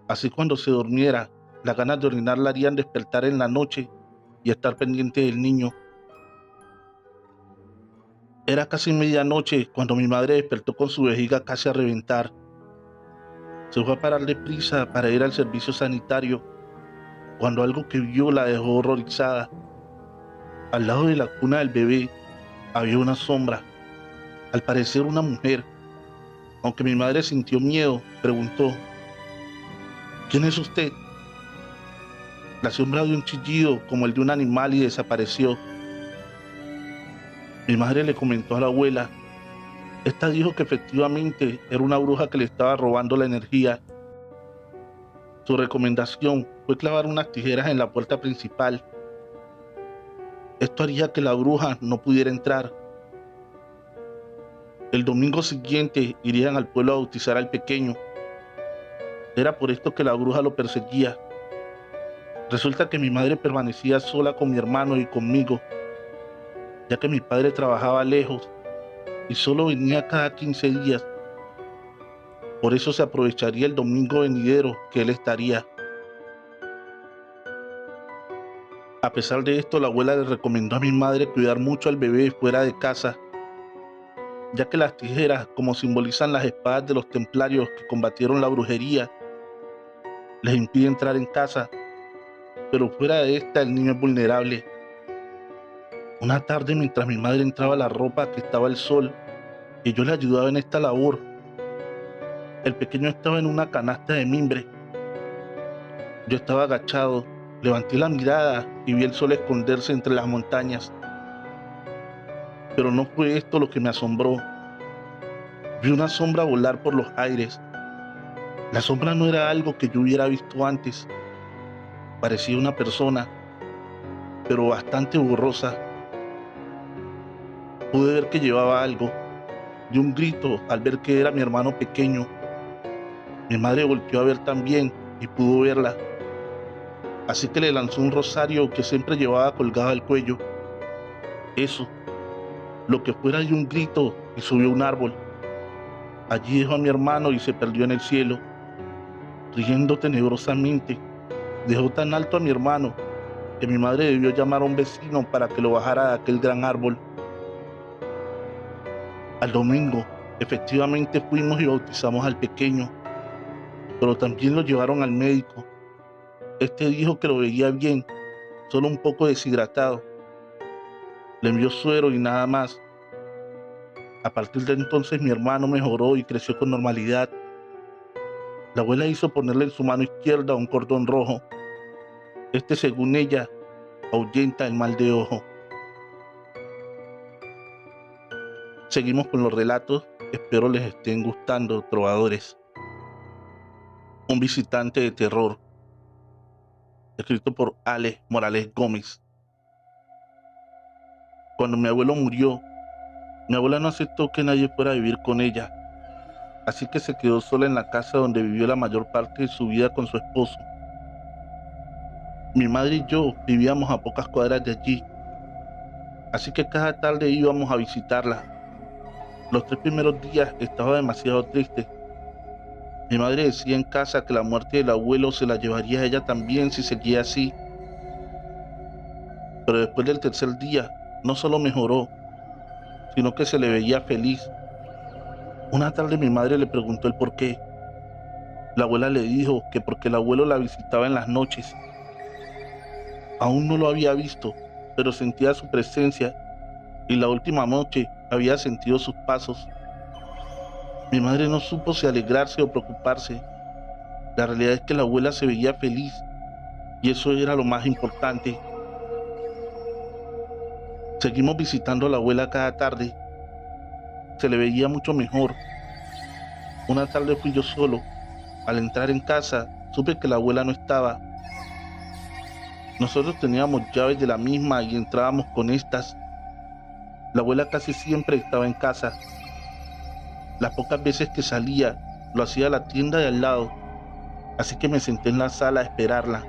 Así cuando se durmiera, las ganas de orinar la harían despertar en la noche y estar pendiente del niño. Era casi medianoche cuando mi madre despertó con su vejiga casi a reventar. Se fue a parar deprisa para ir al servicio sanitario, cuando algo que vio la dejó horrorizada. Al lado de la cuna del bebé había una sombra, al parecer una mujer. Aunque mi madre sintió miedo, preguntó: ¿quién es usted? La sombra dio un chillido como el de un animal y desapareció. Mi madre le comentó a la abuela. Esta dijo que efectivamente era una bruja que le estaba robando la energía. Su recomendación fue clavar unas tijeras en la puerta principal. Esto haría que la bruja no pudiera entrar. El domingo siguiente irían al pueblo a bautizar al pequeño. Era por esto que la bruja lo perseguía. Resulta que mi madre permanecía sola con mi hermano y conmigo, ya que mi padre trabajaba lejos y solo venía cada 15 días. Por eso se aprovecharía el domingo venidero que él estaría. A pesar de esto, la abuela le recomendó a mi madre cuidar mucho al bebé fuera de casa, ya que las tijeras, como simbolizan las espadas de los templarios que combatieron la brujería, les impide entrar en casa, pero fuera de esta el niño es vulnerable. Una tarde, mientras mi madre entraba a la ropa que estaba al sol y yo le ayudaba en esta labor, el pequeño estaba en una canasta de mimbre. Yo estaba agachado, levanté la mirada y vi el sol esconderse entre las montañas. Pero no fue esto lo que me asombró. Vi una sombra volar por los aires. La sombra no era algo que yo hubiera visto antes. Parecía una persona, pero bastante borrosa. Pude ver que llevaba algo. Di un grito al ver que era mi hermano pequeño. Mi madre volteó a ver también y pudo verla. Así que le lanzó un rosario que siempre llevaba colgado al cuello. Eso, lo que fuera, dio un grito y subió a un árbol. Allí dejó a mi hermano y se perdió en el cielo. Riendo tenebrosamente, dejó tan alto a mi hermano que mi madre debió llamar a un vecino para que lo bajara de aquel gran árbol. Al domingo, efectivamente fuimos y bautizamos al pequeño, pero también lo llevaron al médico. Este dijo que lo veía bien, solo un poco deshidratado. Le envió suero y nada más. A partir de entonces mi hermano mejoró y creció con normalidad. La abuela hizo ponerle en su mano izquierda un cordón rojo. Este, según ella, ahuyenta el mal de ojo. Seguimos con los relatos, espero les estén gustando, trovadores. Un visitante de terror, escrito por Ale Morales Gómez. Cuando mi abuelo murió, mi abuela no aceptó que nadie fuera a vivir con ella, así que se quedó sola en la casa donde vivió la mayor parte de su vida con su esposo. Mi madre y yo vivíamos a pocas cuadras de allí, así que cada tarde íbamos a visitarla. Los 3 primeros días estaba demasiado triste. Mi madre decía en casa que la muerte del abuelo se la llevaría a ella también si seguía así. Pero después del tercer día, no solo mejoró, sino que se le veía feliz. Una tarde mi madre le preguntó el por qué. La abuela le dijo que porque el abuelo la visitaba en las noches. Aún no lo había visto, pero sentía su presencia y la última noche había sentido sus pasos. Mi madre no supo si alegrarse o preocuparse. La realidad es que la abuela se veía feliz y eso era lo más importante. Seguimos visitando a la abuela cada tarde. Se le veía mucho mejor. Una tarde fui yo solo. Al entrar en casa, supe que la abuela no estaba. Nosotros teníamos llaves de la misma y entrábamos con estas. La abuela casi siempre estaba en casa. Las pocas veces que salía, lo hacía a la tienda de al lado, así que me senté en la sala a esperarla.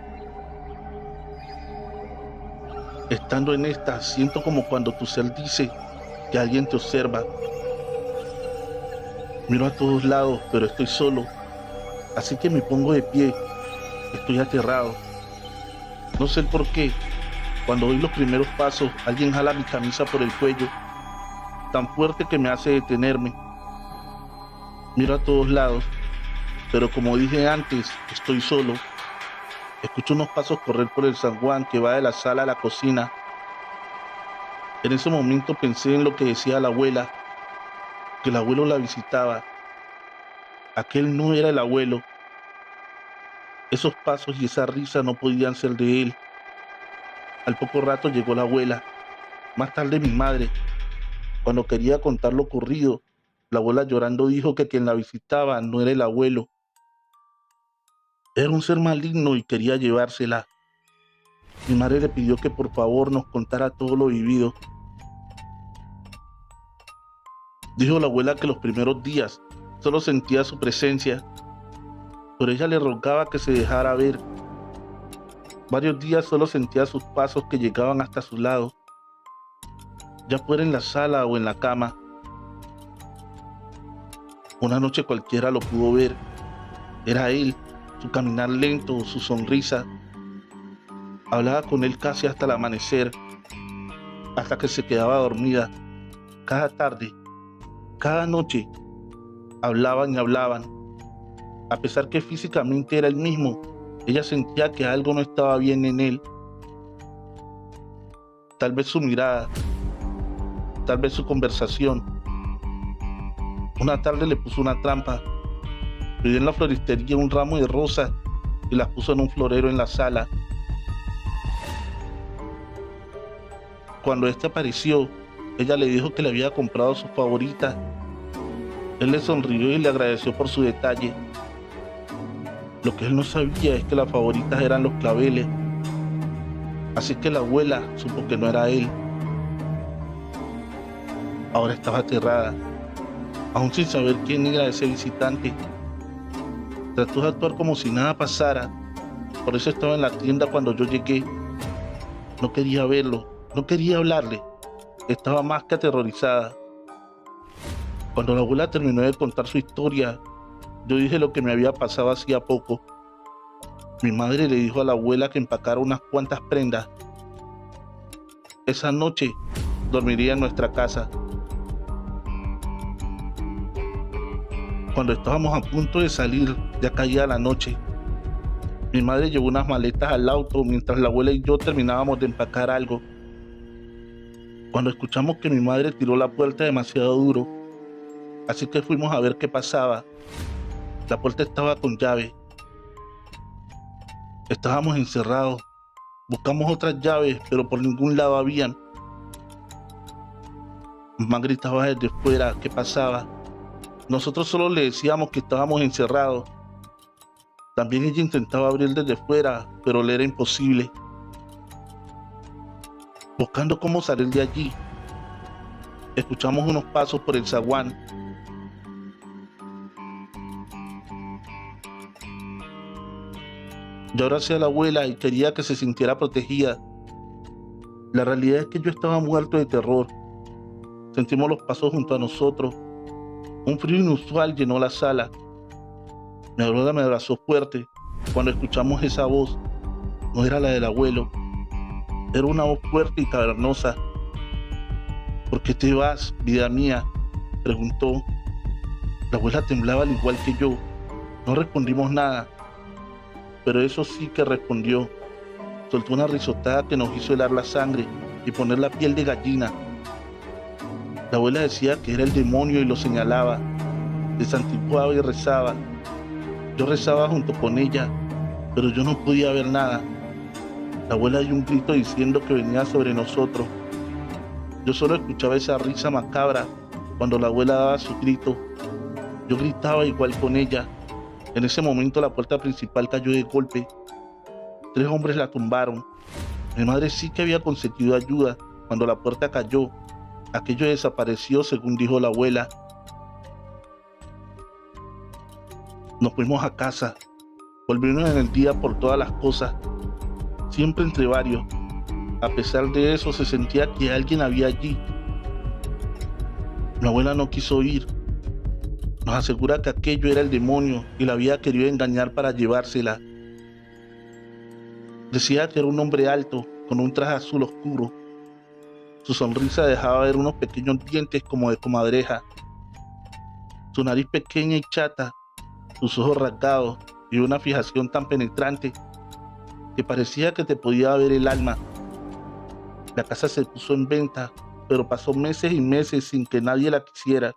Estando en esta, siento como cuando tu ser dice que alguien te observa. Miro a todos lados, pero estoy solo, así que me pongo de pie. Estoy aterrado. No sé el por qué. Cuando doy los primeros pasos, alguien jala mi camisa por el cuello, tan fuerte que me hace detenerme. Miro a todos lados, pero como dije antes, estoy solo. Escucho unos pasos correr por el zaguán que va de la sala a la cocina. En ese momento pensé en lo que decía la abuela, que el abuelo la visitaba. Aquel no era el abuelo. Esos pasos y esa risa no podían ser de él. Al poco rato llegó la abuela, más tarde mi madre. Cuando quería contar lo ocurrido, la abuela llorando dijo que quien la visitaba no era el abuelo. Era un ser maligno y quería llevársela. Mi madre le pidió que por favor nos contara todo lo vivido. Dijo la abuela que los primeros días solo sentía su presencia, pero ella le rogaba que se dejara ver. Varios días solo sentía sus pasos que llegaban hasta su lado, ya fuera en la sala o en la cama. Una noche cualquiera lo pudo ver. Era él, su caminar lento, su sonrisa. Hablaba con él casi hasta el amanecer, hasta que se quedaba dormida. Cada tarde, cada noche, hablaban y hablaban. A pesar que físicamente era el mismo, ella sentía que algo no estaba bien en él. Tal vez su mirada, tal vez su conversación. Una tarde le puso una trampa. Pidió en la floristería un ramo de rosas y las puso en un florero en la sala. Cuando este apareció, ella le dijo que le había comprado su favorita. Él le sonrió y le agradeció por su detalle. Lo que él no sabía es que las favoritas eran los claveles, así que la abuela supo que no era él. Ahora estaba aterrada, aún sin saber quién era ese visitante. Trató de actuar como si nada pasara, por eso estaba en la tienda cuando yo llegué. No quería verlo, no quería hablarle, estaba más que aterrorizada. Cuando la abuela terminó de contar su historia, yo dije lo que me había pasado hacía poco. Mi madre le dijo a la abuela que empacara unas cuantas prendas. Esa noche dormiría en nuestra casa. Cuando estábamos a punto de salir, ya caía la noche. Mi madre llevó unas maletas al auto mientras la abuela y yo terminábamos de empacar algo. Cuando escuchamos que mi madre tiró la puerta demasiado duro, así que fuimos a ver qué pasaba. La puerta estaba con llave. Estábamos encerrados. Buscamos otras llaves, pero por ningún lado habían. Mamá gritaba desde fuera qué pasaba. Nosotros solo le decíamos que estábamos encerrados. También ella intentaba abrir desde fuera, pero le era imposible. Buscando cómo salir de allí, escuchamos unos pasos por el zaguán. Yo abracé a la abuela y quería que se sintiera protegida. La realidad es que yo estaba muerto de terror. Sentimos los pasos junto a nosotros. Un frío inusual llenó la sala. Mi abuela me abrazó fuerte. Cuando escuchamos esa voz, no era la del abuelo. Era una voz fuerte y cavernosa. ¿Por qué te vas, vida mía?, preguntó. La abuela temblaba al igual que yo. No respondimos nada. Pero eso sí que respondió. Soltó una risotada que nos hizo helar la sangre y poner la piel de gallina. La abuela decía que era el demonio y lo señalaba. Desantiguaba y rezaba. Yo rezaba junto con ella, pero yo no podía ver nada. La abuela dio un grito diciendo que venía sobre nosotros. Yo solo escuchaba esa risa macabra cuando la abuela daba su grito. Yo gritaba igual con ella. En ese momento la puerta principal cayó de golpe. 3 hombres la tumbaron. Mi madre sí que había conseguido ayuda. Cuando la puerta cayó, aquello desapareció, según dijo la abuela. Nos fuimos a casa. Volvimos en el día por todas las cosas, siempre entre varios. A pesar de eso, se sentía que alguien había allí. Mi abuela no quiso ir. Nos asegura que aquello era el demonio y la había querido engañar para llevársela. Decía que era un hombre alto, con un traje azul oscuro. Su sonrisa dejaba ver unos pequeños dientes como de comadreja. Su nariz pequeña y chata, sus ojos rasgados y una fijación tan penetrante que parecía que te podía ver el alma. La casa se puso en venta, pero pasó meses y meses sin que nadie la quisiera.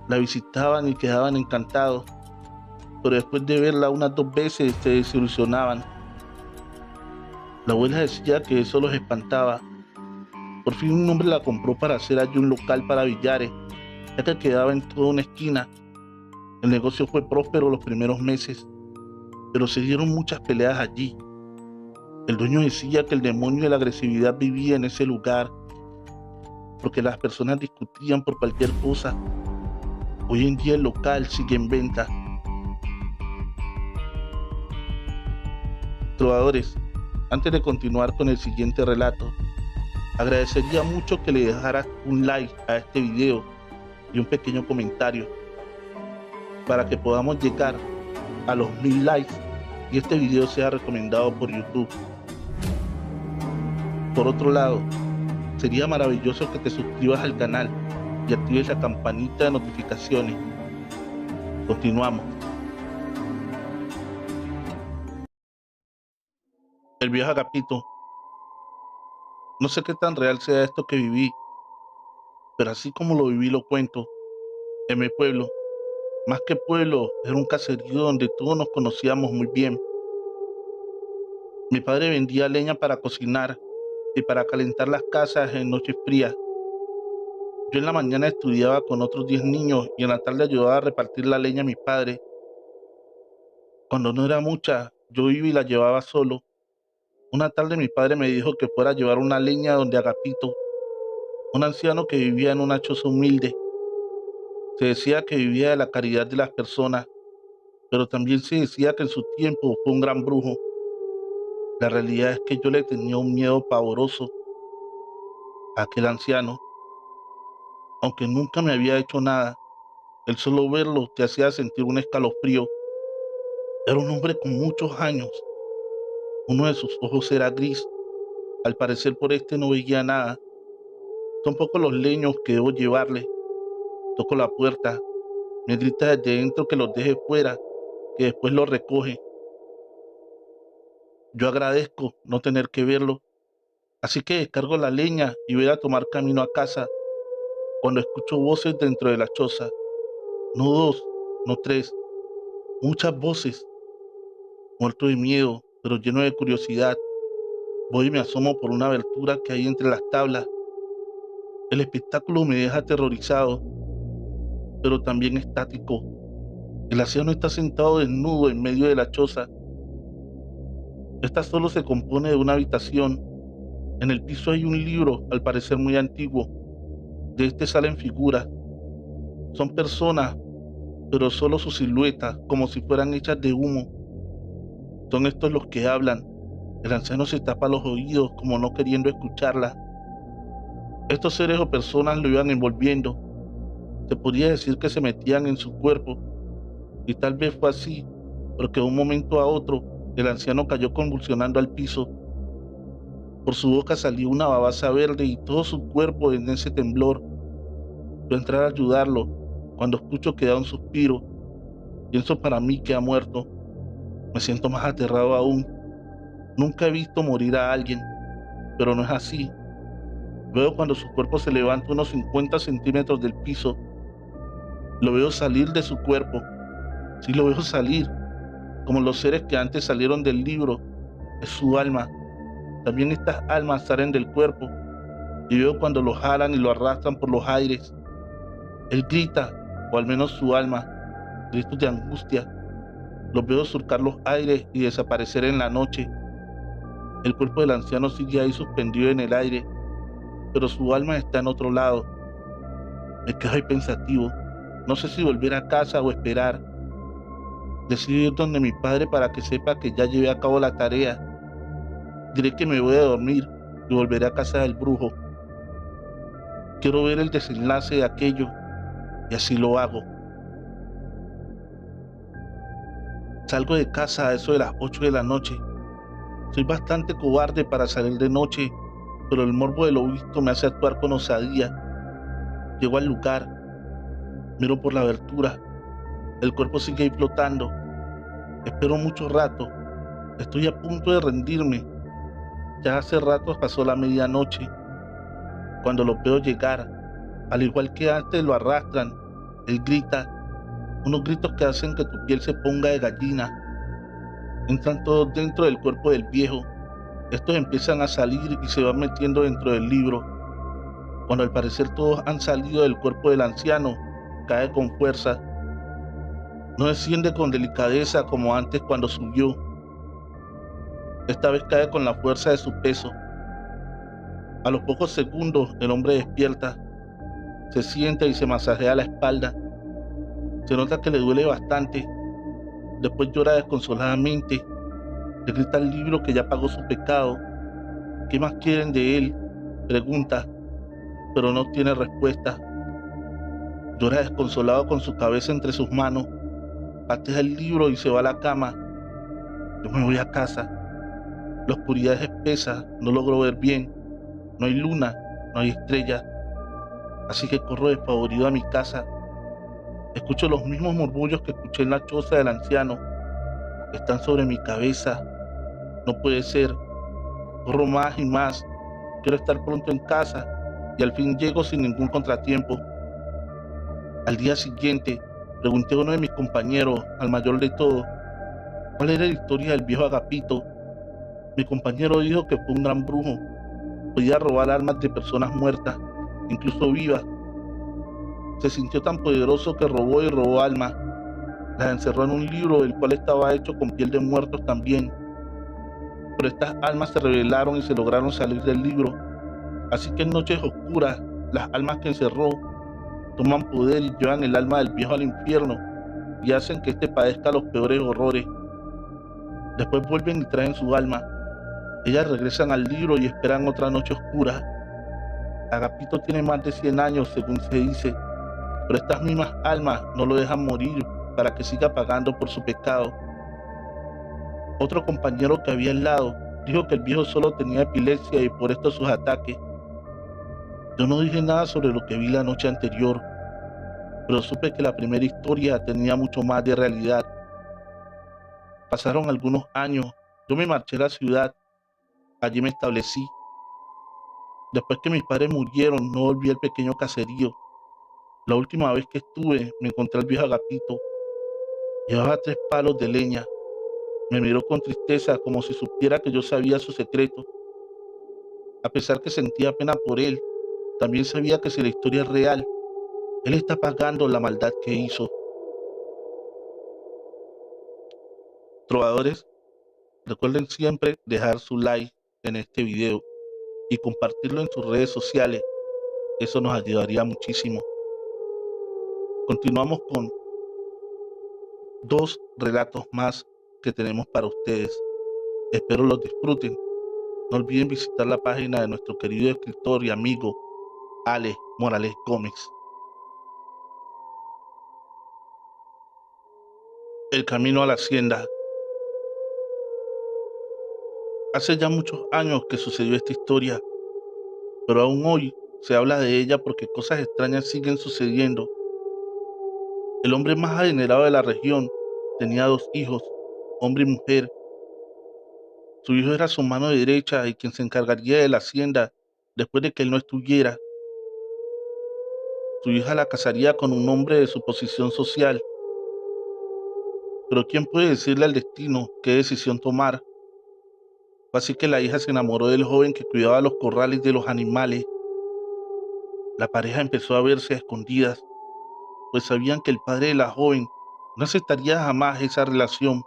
La visitaban y quedaban encantados, pero después de verla unas 2 veces se desilusionaban. La abuela decía que eso los espantaba. Por fin un hombre la compró para hacer allí un local para billares, ya que quedaba en toda una esquina. El negocio fue próspero los primeros meses, pero se dieron muchas peleas allí. El dueño decía que el demonio de la agresividad vivía en ese lugar, porque las personas discutían por cualquier cosa. Hoy en día el local sigue en venta. Trovadores, antes de continuar con el siguiente relato, agradecería mucho que le dejaras un like a este video y un pequeño comentario para que podamos llegar a los 1000 likes y este video sea recomendado por YouTube. Por otro lado, sería maravilloso que te suscribas al canal y actives la campanita de notificaciones. Continuamos. El viejo Agapito. No sé qué tan real sea esto que viví, pero así como lo viví lo cuento. En mi pueblo, más que pueblo, era un caserío donde todos nos conocíamos muy bien. Mi padre vendía leña para cocinar y para calentar las casas en noches frías. Yo en la mañana estudiaba con otros 10 niños y en la tarde ayudaba a repartir la leña a mi padre. Cuando no era mucha, yo iba y la llevaba solo. Una tarde mi padre me dijo que fuera a llevar una leña donde Agapito, un anciano que vivía en una choza humilde. Se decía que vivía de la caridad de las personas, pero también se decía que en su tiempo fue un gran brujo. La realidad es que yo le tenía un miedo pavoroso a aquel anciano, aunque nunca me había hecho nada. El solo verlo te hacía sentir un escalofrío. Era un hombre con muchos años. Uno de sus ojos era gris. Al parecer por este no veía nada. Son pocos los leños que debo llevarle. Toco la puerta. Me grita desde dentro que los deje fuera, que después los recoge. Yo agradezco no tener que verlo, así que descargo la leña y voy a tomar camino a casa cuando escucho voces dentro de la choza. No dos, no tres, muchas voces. Muerto de miedo, pero lleno de curiosidad, voy y me asomo por una abertura que hay entre las tablas. El espectáculo me deja aterrorizado, pero también estático. El anciano está sentado desnudo en medio de la choza. Esta solo se compone de una habitación. En el piso hay un libro, al parecer muy antiguo. De este salen figuras. Son personas, pero solo su silueta, como si fueran hechas de humo. Son estos los que hablan. El anciano se tapa los oídos como no queriendo escucharla. Estos seres o personas lo iban envolviendo. Se podría decir que se metían en su cuerpo. Y tal vez fue así, porque de un momento a otro, el anciano cayó convulsionando al piso. Por su boca salió una babasa verde y todo su cuerpo en ese temblor. Yo entré a ayudarlo cuando escucho que da un suspiro. Pienso para mí que ha muerto. Me siento más aterrado aún. Nunca he visto morir a alguien, pero no es así. Veo cuando su cuerpo se levanta unos 50 centímetros del piso. Lo veo salir de su cuerpo. Sí, lo veo salir, como los seres que antes salieron del libro. Es su alma. También estas almas salen del cuerpo. Y veo cuando lo jalan y lo arrastran por los aires. Él grita, o al menos su alma, gritos de angustia. Los veo surcar los aires y desaparecer en la noche. El cuerpo del anciano sigue ahí suspendido en el aire, pero su alma está en otro lado. Me quedo ahí pensativo. No sé si volver a casa o esperar. Decido ir donde mi padre para que sepa que ya llevé a cabo la tarea. Diré que me voy a dormir y volveré a casa del brujo. Quiero ver el desenlace de aquello y así lo hago. Salgo de casa a eso de las 8 de la noche. Soy bastante cobarde para salir de noche, pero el morbo de lo visto me hace actuar con osadía. Llego al lugar, miro por la abertura. El cuerpo sigue ahí flotando. Espero mucho rato. Estoy a punto de rendirme. Ya hace rato pasó la medianoche. Cuando lo veo llegar, al igual que antes lo arrastran. Él grita, unos gritos que hacen que tu piel se ponga de gallina. Entran todos dentro del cuerpo del viejo. Estos empiezan a salir y se van metiendo dentro del libro. Cuando al parecer todos han salido del cuerpo del anciano, cae con fuerza. No desciende con delicadeza como antes cuando subió. Esta vez cae con la fuerza de su peso. A los pocos segundos el hombre despierta, se sienta y se masajea la espalda. Se nota que le duele bastante. Después llora desconsoladamente. Le grita al libro que ya pagó su pecado. ¿Qué más quieren de él?, pregunta, pero no tiene respuesta. Llora desconsolado con su cabeza entre sus manos. Patea el libro y se va a la cama. Yo me voy a casa. La oscuridad es espesa, no logro ver bien. No hay luna, no hay estrellas. Así que corro despavorido a mi casa. Escucho los mismos murmullos que escuché en la choza del anciano. Están sobre mi cabeza. No puede ser. Corro más y más. Quiero estar pronto en casa y al fin llego sin ningún contratiempo. Al día siguiente, pregunté a uno de mis compañeros, al mayor de todos, cuál era la historia del viejo Agapito. Mi compañero dijo que fue un gran brujo. Podía robar almas de personas muertas, incluso vivas. Se sintió tan poderoso que robó y robó almas. Las encerró en un libro el cual estaba hecho con piel de muertos también. Pero estas almas se rebelaron y se lograron salir del libro. Así que en noches oscuras, las almas que encerró toman poder y llevan el alma del viejo al infierno y hacen que éste padezca los peores horrores. Después vuelven y traen su alma. Ellas regresan al libro y esperan otra noche oscura. Agapito tiene más de 100 años, según se dice, pero estas mismas almas no lo dejan morir para que siga pagando por su pecado. Otro compañero que había al lado dijo que el viejo solo tenía epilepsia y por esto sus ataques. Yo no dije nada sobre lo que vi la noche anterior, pero supe que la primera historia tenía mucho más de realidad. Pasaron algunos años, yo me marché a la ciudad, allí me establecí. Después que mis padres murieron, no volví al pequeño caserío. La última vez que estuve, me encontré al viejo Agapito. Llevaba 3 palos de leña. Me miró con tristeza, como si supiera que yo sabía su secreto. A pesar que sentía pena por él, también sabía que si la historia es real, él está pagando la maldad que hizo. Trovadores, recuerden siempre dejar su like en este video y compartirlo en sus redes sociales. Eso nos ayudaría muchísimo. Continuamos con 2 relatos más que tenemos para ustedes. Espero los disfruten. No olviden visitar la página de nuestro querido escritor y amigo Ale Morales Gómez. El camino a la hacienda. Hace ya muchos años que sucedió esta historia, pero aún hoy se habla de ella porque cosas extrañas siguen sucediendo. El hombre más adinerado de la región tenía 2 hijos, hombre y mujer. Su hijo era su mano derecha y quien se encargaría de la hacienda después de que él no estuviera. Su hija la casaría con un hombre de su posición social. Pero ¿quién puede decirle al destino qué decisión tomar? Fue así que la hija se enamoró del joven que cuidaba los corrales de los animales. La pareja empezó a verse a escondidas, pues sabían que el padre de la joven no aceptaría jamás esa relación.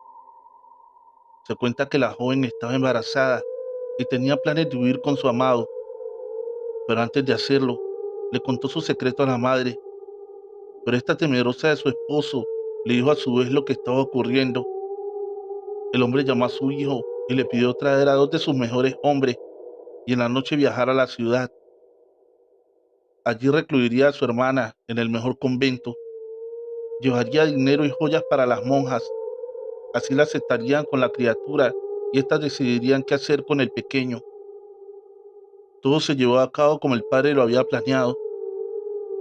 Se cuenta que la joven estaba embarazada y tenía planes de huir con su amado, pero antes de hacerlo, le contó su secreto a la madre. Pero esta, temerosa de su esposo, le dijo a su vez lo que estaba ocurriendo. El hombre llamó a su hijo y le pidió traer a 2 de sus mejores hombres y en la noche viajar a la ciudad. Allí recluiría a su hermana en el mejor convento. Llevaría dinero y joyas para las monjas. Así la aceptarían con la criatura y éstas decidirían qué hacer con el pequeño. Todo se llevó a cabo como el padre lo había planeado.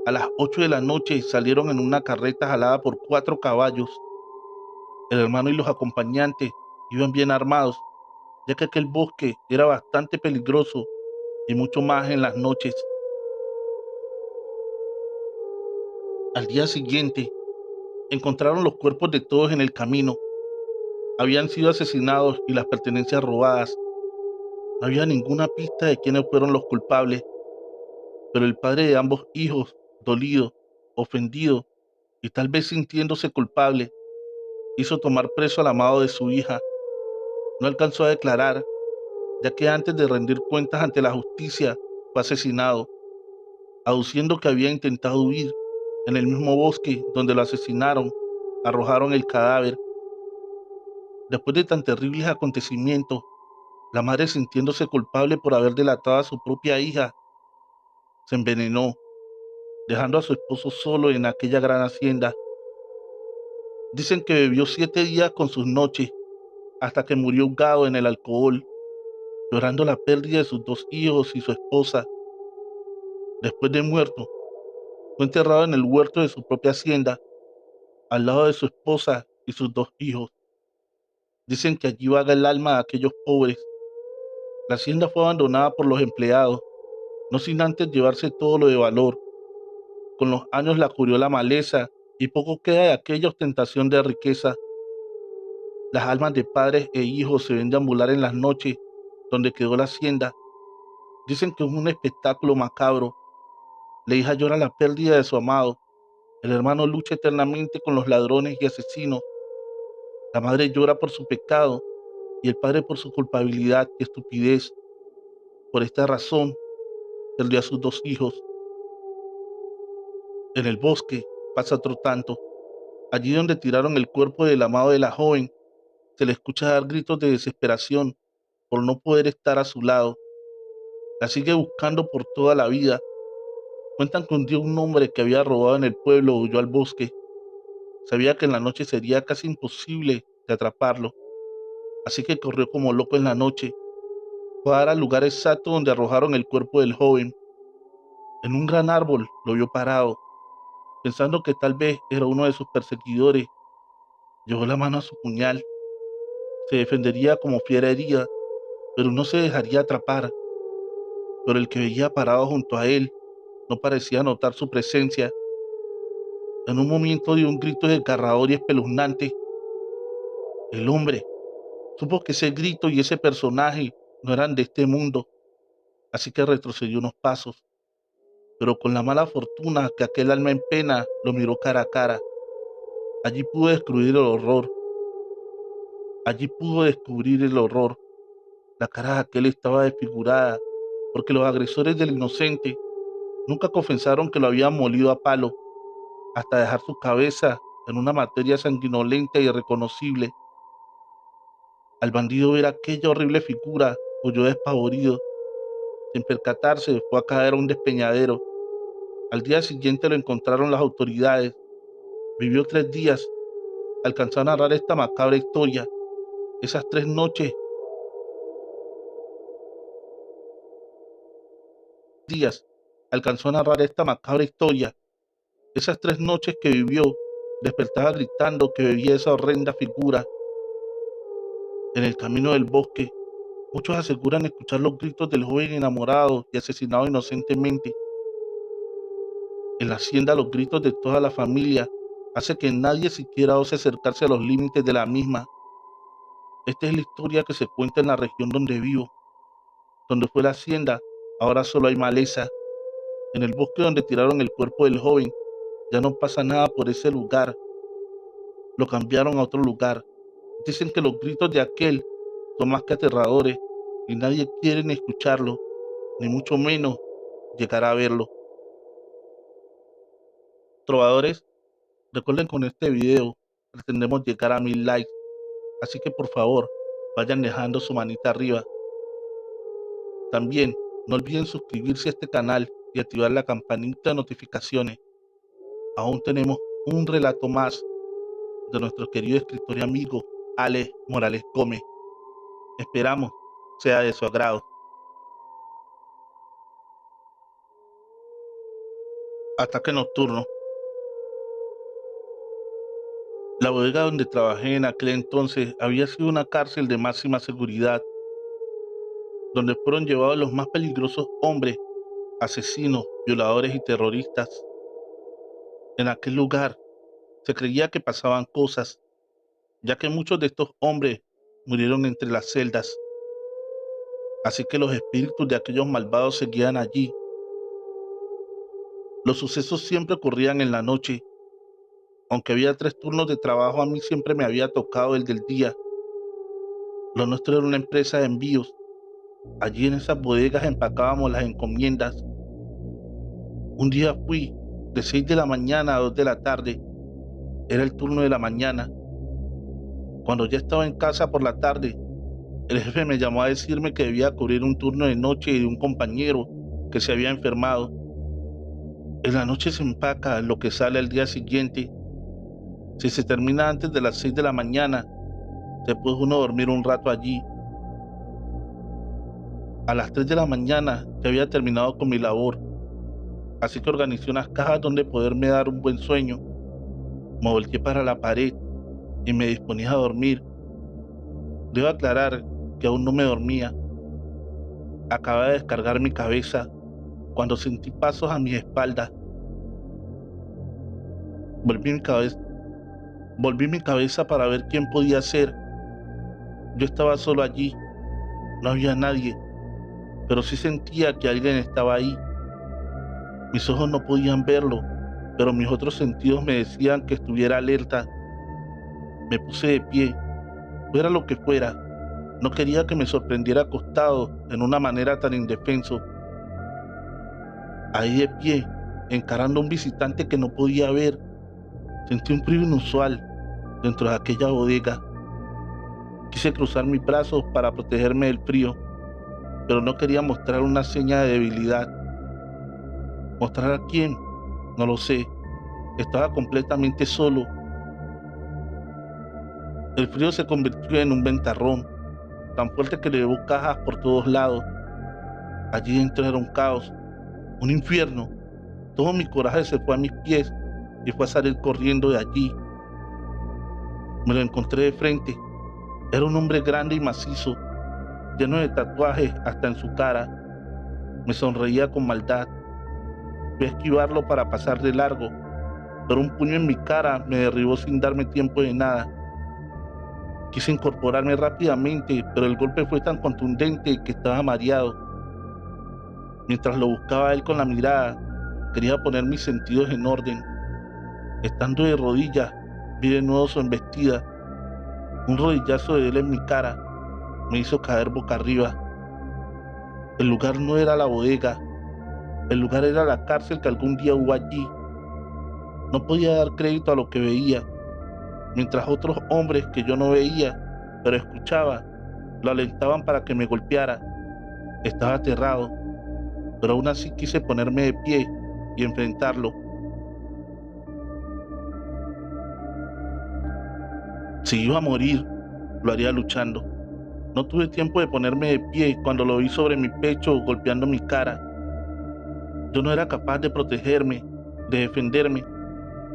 A las 8 de la noche salieron en una carreta jalada por 4 caballos. El hermano y los acompañantes iban bien armados, ya que aquel bosque era bastante peligroso y mucho más en las noches. Al día siguiente, encontraron los cuerpos de todos en el camino. Habían sido asesinados y las pertenencias robadas. No había ninguna pista de quiénes fueron los culpables, pero el padre de ambos hijos, dolido, ofendido y tal vez sintiéndose culpable, hizo tomar preso al amado de su hija. No alcanzó a declarar, ya que antes de rendir cuentas ante la justicia fue asesinado, aduciendo que había intentado huir. En el mismo bosque donde lo asesinaron, arrojaron el cadáver. Después de tan terribles acontecimientos, la madre, sintiéndose culpable por haber delatado a su propia hija, se envenenó, dejando a su esposo solo en aquella gran hacienda. Dicen que bebió 7 días con sus noches, hasta que murió ahogado en el alcohol, llorando la pérdida de sus 2 hijos y su esposa. Después de muerto, fue enterrado en el huerto de su propia hacienda, al lado de su esposa y sus 2 hijos. Dicen que allí vaga el alma de aquellos pobres. La hacienda fue abandonada por los empleados, no sin antes llevarse todo lo de valor. Con los años la cubrió la maleza y poco queda de aquella ostentación de riqueza. Las almas de padres e hijos se ven deambular en las noches donde quedó la hacienda. Dicen que es un espectáculo macabro. La hija llora la pérdida de su amado El hermano lucha eternamente con los ladrones y asesinos. La madre llora por su pecado y el padre por su culpabilidad y estupidez. Por esta razón, perdió a sus dos hijos. En el bosque pasa otro tanto. Allí donde tiraron el cuerpo del amado de la joven, se le escucha dar gritos de desesperación por no poder estar a su lado. La sigue buscando por toda la vida. Cuentan que un día un hombre que había robado en el pueblo huyó al bosque. Sabía que en la noche sería casi imposible de atraparlo, así que corrió como loco en la noche. Fue a dar al lugar exacto donde arrojaron el cuerpo del joven. En un gran árbol lo vio parado, pensando que tal vez era uno de sus perseguidores. Llevó la mano a su puñal. Se defendería como fiera herida, pero no se dejaría atrapar. Pero el que veía parado junto a él no parecía notar su presencia. En un momento dio un grito desgarrador y espeluznante. El hombre supo que ese grito y ese personaje no eran de este mundo, así que retrocedió unos pasos, pero con la mala fortuna que aquel alma en pena lo miró cara a cara. Allí pudo descubrir el horror, allí pudo descubrir el horror. La cara de aquel estaba desfigurada, porque los agresores del inocente nunca confesaron que lo habían molido a palo, hasta dejar su cabeza en una materia sanguinolenta e irreconocible. Al bandido ver aquella horrible figura, huyó despavorido. Sin percatarse, fue a caer a un despeñadero. Al día siguiente lo encontraron las autoridades. Vivió 3 días. Alcanzó a narrar esta macabra historia. Esas 3 noches, alcanzó a narrar esta macabra historia. Esas 3 noches que vivió, despertaba gritando que veía esa horrenda figura. En el camino del bosque, muchos aseguran escuchar los gritos del joven enamorado y asesinado inocentemente. En la hacienda, los gritos de toda la familia hace que nadie siquiera ose acercarse a los límites de la misma. Esta es la historia que se cuenta en la región donde vivo. Donde fue la hacienda, ahora solo hay maleza. En el bosque donde tiraron el cuerpo del joven, ya no pasa nada por ese lugar. Lo cambiaron a otro lugar. Dicen que los gritos de aquel son más que aterradores y nadie quiere ni escucharlo, ni mucho menos llegar a verlo. Trovadores, recuerden, con este video pretendemos llegar a 1000 likes, así que por favor vayan dejando su manita arriba. También no olviden suscribirse a este canal y activar la campanita de notificaciones. Aún tenemos un relato más de nuestro querido escritor y amigo Ale Morales Gómez. Esperamos sea de su agrado. Ataque nocturno. La bodega donde trabajé en aquel entonces había sido una cárcel de máxima seguridad, donde fueron llevados los más peligrosos hombres, asesinos, violadores y terroristas. En aquel lugar se creía que pasaban cosas, ya que muchos de estos hombres murieron entre las celdas. Así que los espíritus de aquellos malvados seguían allí. Los sucesos siempre ocurrían en la noche. Aunque había 3 turnos de trabajo, a mí siempre me había tocado el del día. Lo nuestro era una empresa de envíos. Allí en esas bodegas empacábamos las encomiendas. Un día fui de 6 de la mañana a 2 de la tarde. Era el turno de la mañana. Cuando ya estaba en casa por la tarde, el jefe me llamó a decirme que debía cubrir un turno de noche de un compañero que se había enfermado. En la noche se empaca lo que sale al día siguiente. Si se termina antes de las 6 de la mañana, se puede uno dormir un rato allí. A las 3 de la mañana ya había terminado con mi labor, así que organicé unas cajas donde poderme dar un buen sueño. Me volteé para la pared y me disponía a dormir. Debo aclarar que aún no me dormía. Acababa de descargar mi cabeza cuando sentí pasos a mi espalda. Volví mi cabeza para ver quién podía ser. Yo estaba solo allí, no había nadie, pero sí sentía que alguien estaba ahí. Mis ojos no podían verlo, pero mis otros sentidos me decían que estuviera alerta. Me puse de pie, fuera lo que fuera. No quería que me sorprendiera acostado en una manera tan indefenso. Ahí de pie, encarando a un visitante que no podía ver, sentí un frío inusual dentro de aquella bodega. Quise cruzar mis brazos para protegerme del frío, pero no quería mostrar una seña de debilidad. ¿Mostrar a quién? No lo sé. Estaba completamente solo. El frío se convirtió en un ventarrón, tan fuerte que le llevó cajas por todos lados. Allí dentro era un caos, un infierno. Todo mi coraje se fue a mis pies y fue a salir corriendo de allí. Me lo encontré de frente. Era un hombre grande y macizo, lleno de tatuajes hasta en su cara. Me sonreía con maldad. Fui a esquivarlo para pasar de largo, pero un puño en mi cara me derribó sin darme tiempo de nada. Quise incorporarme rápidamente, pero el golpe fue tan contundente que estaba mareado. Mientras lo buscaba a él con la mirada, quería poner mis sentidos en orden. Estando de rodillas, vi de nuevo su embestida. Un rodillazo de él en mi cara me hizo caer boca arriba. El lugar no era la bodega, el lugar era la cárcel que algún día hubo allí. No podía dar crédito a lo que veía, mientras otros hombres que yo no veía, pero escuchaba, lo alentaban para que me golpeara. Estaba aterrado, pero aún así quise ponerme de pie y enfrentarlo. Si iba a morir, lo haría luchando. No tuve tiempo de ponerme de pie cuando lo vi sobre mi pecho golpeando mi cara. Yo no era capaz de protegerme, de defenderme.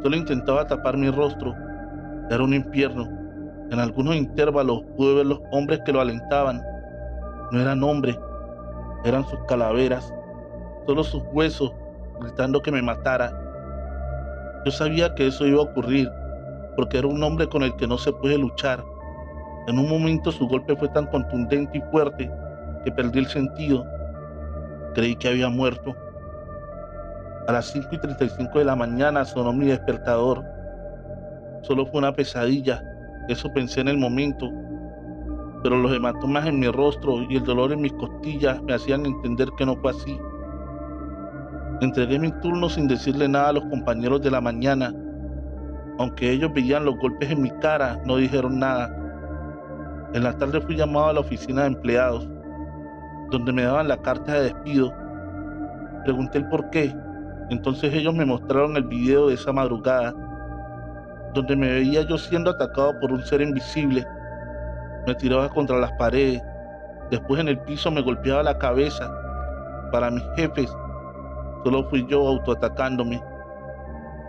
Solo intentaba tapar mi rostro. Era un infierno. En algunos intervalos pude ver los hombres que lo alentaban. No eran hombres, eran sus calaveras, solo sus huesos, gritando que me matara. Yo sabía que eso iba a ocurrir, porque era un hombre con el que no se puede luchar. En un momento su golpe fue tan contundente y fuerte que perdí el sentido. Creí que había muerto. A las 5:35 de la mañana sonó mi despertador. Solo fue una pesadilla, eso pensé en el momento, pero los hematomas en mi rostro y el dolor en mis costillas me hacían entender que no fue así. Entregué mi turno sin decirle nada a los compañeros de la mañana. Aunque ellos veían los golpes en mi cara, no dijeron nada. En la tarde fui llamado a la oficina de empleados, donde me daban la carta de despido. Pregunté el por qué. Entonces ellos me mostraron el video de esa madrugada, donde me veía yo siendo atacado por un ser invisible. Me tiraba contra las paredes, después en el piso me golpeaba la cabeza. Para mis jefes, solo fui yo autoatacándome.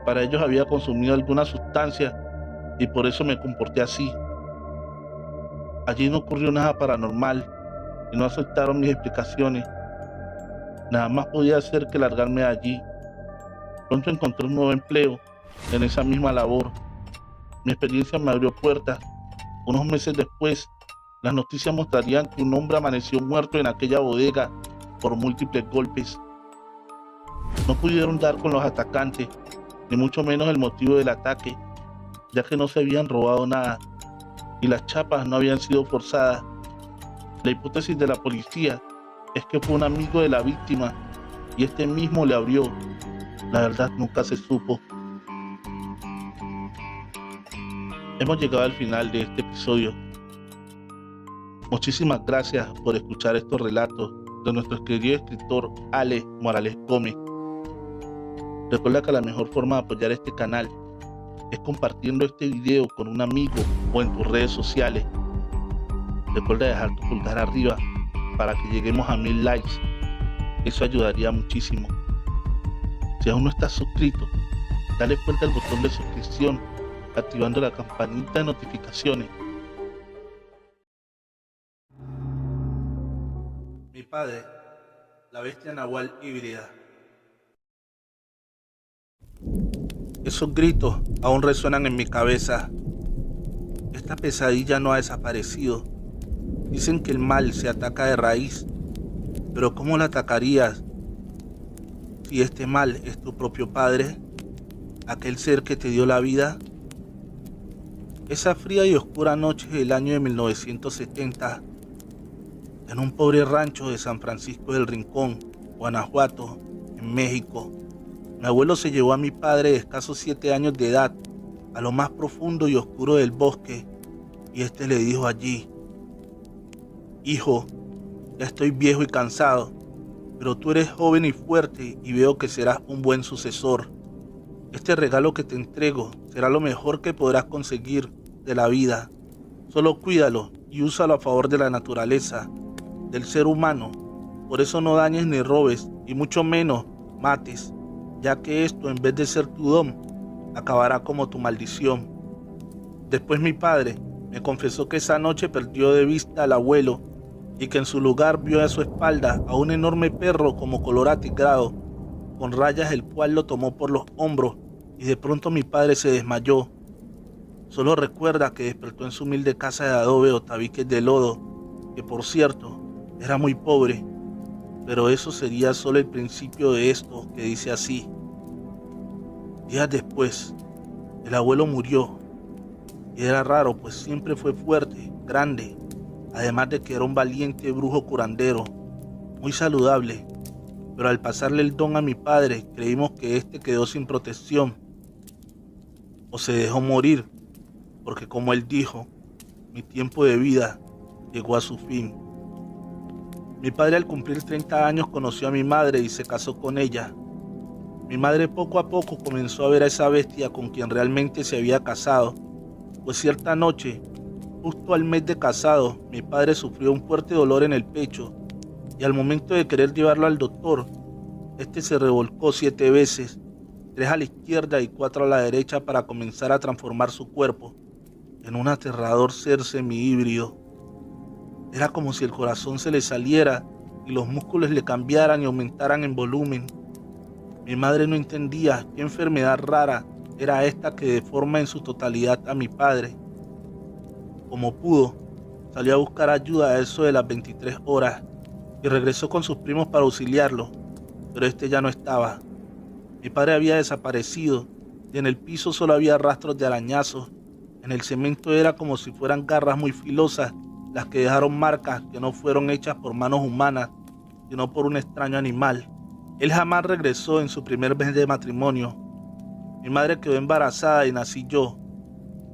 Para ellos había consumido alguna sustancia y por eso me comporté así. Allí no ocurrió nada paranormal y no aceptaron mis explicaciones. Nada más podía hacer que largarme de allí. Pronto encontré un nuevo empleo en esa misma labor. Mi experiencia me abrió puertas. Unos meses después, las noticias mostrarían que un hombre amaneció muerto en aquella bodega por múltiples golpes. No pudieron dar con los atacantes, ni mucho menos el motivo del ataque, ya que no se habían robado nada y las chapas no habían sido forzadas. La hipótesis de la policía es que fue un amigo de la víctima y este mismo le abrió. La verdad nunca se supo. Hemos llegado al final de este episodio. Muchísimas gracias por escuchar estos relatos de nuestro querido escritor Ale Morales Gómez. Recuerda que la mejor forma de apoyar este canal es compartiendo este video con un amigo o en tus redes sociales. Recuerda dejar tu pulgar arriba para que lleguemos a 1000 likes. Eso ayudaría muchísimo. Si aún no estás suscrito, dale fuerte al botón de suscripción, activando la campanita de notificaciones. Mi padre, la bestia nahual híbrida. Esos gritos aún resuenan en mi cabeza. Esta pesadilla no ha desaparecido. Dicen que el mal se ataca de raíz, pero ¿cómo lo atacarías si este mal es tu propio padre? aquel ser que te dio la vida. Esa fría y oscura noche del año de 1970, en un pobre rancho de San Francisco del Rincón, Guanajuato, en México, mi abuelo se llevó a mi padre de escasos 7 años de edad a lo más profundo y oscuro del bosque, y este le dijo allí: hijo, ya estoy viejo y cansado, pero tú eres joven y fuerte y veo que serás un buen sucesor. Este regalo que te entrego será lo mejor que podrás conseguir de la vida. Solo cuídalo y úsalo a favor de la naturaleza, del ser humano. Por eso no dañes ni robes, y mucho menos mates, ya que esto, en vez de ser tu don, acabará como tu maldición. Después mi padre me confesó que esa noche perdió de vista al abuelo y que en su lugar vio a su espalda a un enorme perro como color atigrado, con rayas, el cual lo tomó por los hombros, y de pronto mi padre se desmayó. Solo recuerda que despertó en su humilde casa de adobe o tabiques de lodo, que por cierto era muy pobre, pero eso sería solo el principio de esto, que dice así: días después, el abuelo murió, y era raro, pues siempre fue fuerte, grande, además de que era un valiente brujo curandero, muy saludable, pero al pasarle el don a mi padre, creímos que éste quedó sin protección, o se dejó morir, porque como él dijo, mi tiempo de vida llegó a su fin. Mi padre, al cumplir 30 años, conoció a mi madre y se casó con ella. Mi madre poco a poco comenzó a ver a esa bestia con quien realmente se había casado, pues cierta noche, justo al mes de casado, mi padre sufrió un fuerte dolor en el pecho, y al momento de querer llevarlo al doctor, este se revolcó 7 veces, 3 a la izquierda y 4 a la derecha, para comenzar a transformar su cuerpo en un aterrador ser semi-híbrido. Era como si el corazón se le saliera y los músculos le cambiaran y aumentaran en volumen. Mi madre no entendía qué enfermedad rara era esta que deforma en su totalidad a mi padre. Como pudo, salió a buscar ayuda a eso de las 23 horas y regresó con sus primos para auxiliarlo, pero este ya no estaba. Mi padre había desaparecido y en el piso solo había rastros de arañazos. En el cemento era como si fueran garras muy filosas las que dejaron marcas que no fueron hechas por manos humanas, sino por un extraño animal. Él jamás regresó en su primer mes de matrimonio. Mi madre quedó embarazada y nací yo.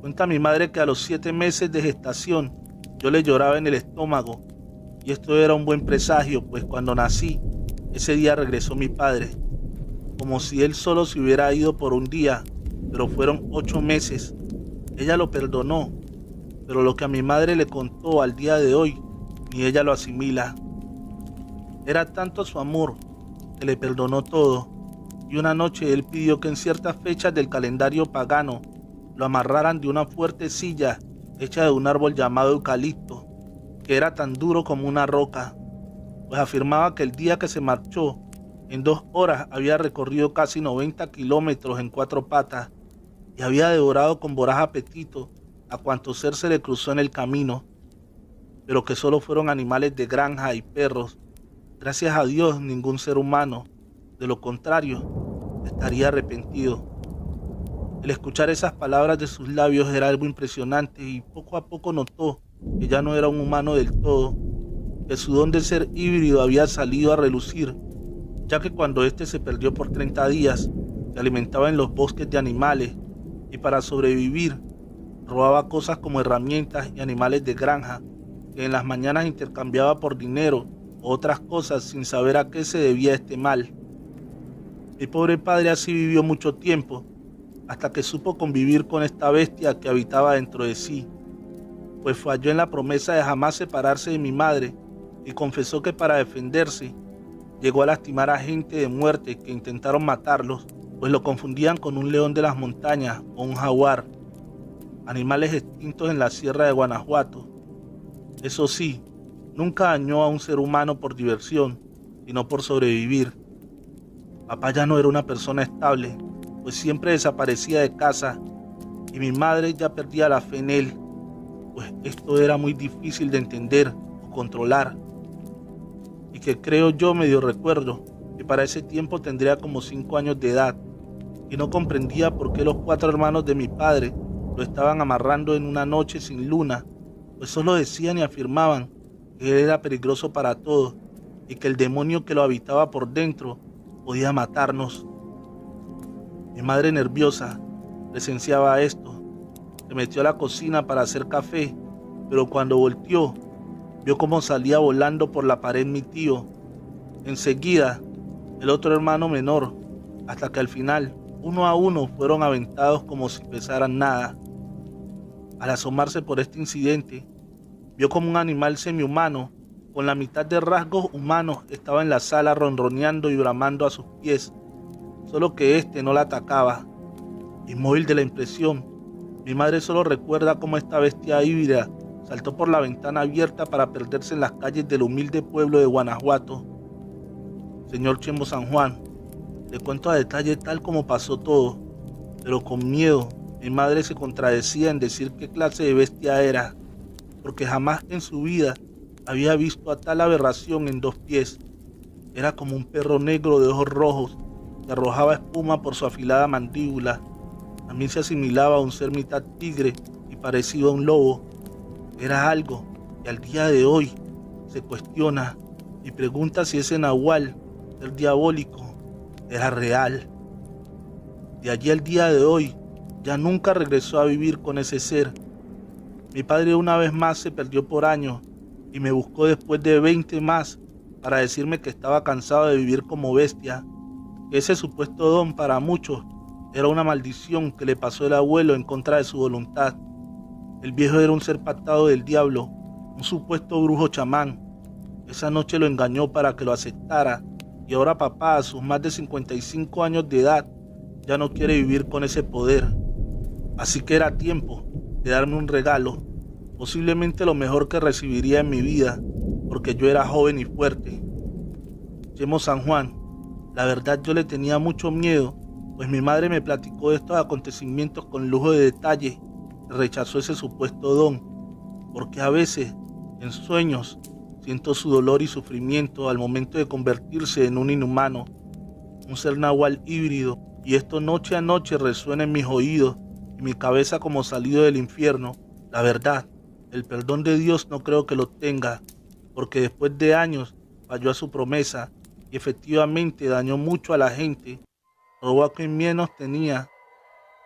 Cuenta mi madre que a los 7 meses de gestación yo le lloraba en el estómago, y esto era un buen presagio, pues cuando nací, ese día regresó mi padre, como si él solo se hubiera ido por un día, pero fueron 8 meses. Ella lo perdonó, pero lo que a mi madre le contó al día de hoy, ni ella lo asimila. Era tanto su amor que le perdonó todo, y una noche él pidió que en ciertas fechas del calendario pagano lo amarraran de una fuerte silla hecha de un árbol llamado eucalipto, que era tan duro como una roca, pues afirmaba que el día que se marchó, en 2 horas había recorrido casi 90 kilómetros en 4 patas, y había devorado con voraz apetito a cuanto ser se le cruzó en el camino, pero que solo fueron animales de granja y perros. Gracias a Dios, ningún ser humano. De lo contrario, estaría arrepentido. El escuchar esas palabras de sus labios era algo impresionante, y poco a poco notó que ya no era un humano del todo, que su don de ser híbrido había salido a relucir, ya que cuando éste se perdió por 30 días, se alimentaba en los bosques de animales, y para sobrevivir, robaba cosas como herramientas y animales de granja, que en las mañanas intercambiaba por dinero u otras cosas sin saber a qué se debía este mal. Mi pobre padre así vivió mucho tiempo, hasta que supo convivir con esta bestia que habitaba dentro de sí, pues falló en la promesa de jamás separarse de mi madre y confesó que para defenderse llegó a lastimar a gente de muerte que intentaron matarlos, pues lo confundían con un león de las montañas o un jaguar, animales extintos en la sierra de Guanajuato. Eso sí, nunca dañó a un ser humano por diversión, sino por sobrevivir. Papá ya no era una persona estable, pues siempre desaparecía de casa, y mi madre ya perdía la fe en él, pues esto era muy difícil de entender o controlar, y que creo yo medio recuerdo que para ese tiempo tendría como 5 años de edad, y no comprendía por qué los 4 hermanos de mi padre lo estaban amarrando en una noche sin luna, pues solo decían y afirmaban que él era peligroso para todos y que el demonio que lo habitaba por dentro podía matarnos. Mi madre, nerviosa, presenciaba esto. Se metió a la cocina para hacer café, pero cuando volteó, vio cómo salía volando por la pared mi tío. Enseguida, el otro hermano menor, hasta que al final, uno a uno, fueron aventados como si pesaran nada. Al asomarse por este incidente, vio como un animal semihumano, con la mitad de rasgos humanos, estaba en la sala ronroneando y bramando a sus pies, solo que este no la atacaba. Inmóvil de la impresión, mi madre solo recuerda cómo esta bestia híbrida saltó por la ventana abierta para perderse en las calles del humilde pueblo de Guanajuato. Señor Chemo San Juan, le cuento a detalle tal como pasó todo, pero con miedo mi madre se contradecía en decir qué clase de bestia era, porque jamás en su vida había visto a tal aberración en 2 pies. Era como un perro negro de ojos rojos que arrojaba espuma por su afilada mandíbula. También se asimilaba a un ser mitad tigre y parecido a un lobo. Era algo que al día de hoy se cuestiona y pregunta si ese nahual, ser diabólico, era real. De allí al día de hoy, ya nunca regresó a vivir con ese ser. Mi padre una vez más se perdió por años y me buscó después de 20 más para decirme que estaba cansado de vivir como bestia, que ese supuesto don para muchos era una maldición que le pasó el abuelo en contra de su voluntad. El viejo era un ser pactado del diablo, un supuesto brujo chamán. Esa noche lo engañó para que lo aceptara y ahora papá, a sus más de 55 años de edad, ya no quiere vivir con ese poder. Así que era tiempo de darme un regalo, posiblemente lo mejor que recibiría en mi vida, porque yo era joven y fuerte. Chemo San Juan, la verdad yo le tenía mucho miedo, pues mi madre me platicó de estos acontecimientos con lujo de detalle y rechazó ese supuesto don, porque a veces, en sueños, siento su dolor y sufrimiento al momento de convertirse en un inhumano, un ser nahual híbrido, y esto noche a noche resuena en mis oídos y mi cabeza como salido del infierno. La verdad, el perdón de Dios no creo que lo tenga, porque después de años falló a su promesa y efectivamente dañó mucho a la gente, robó a quien menos tenía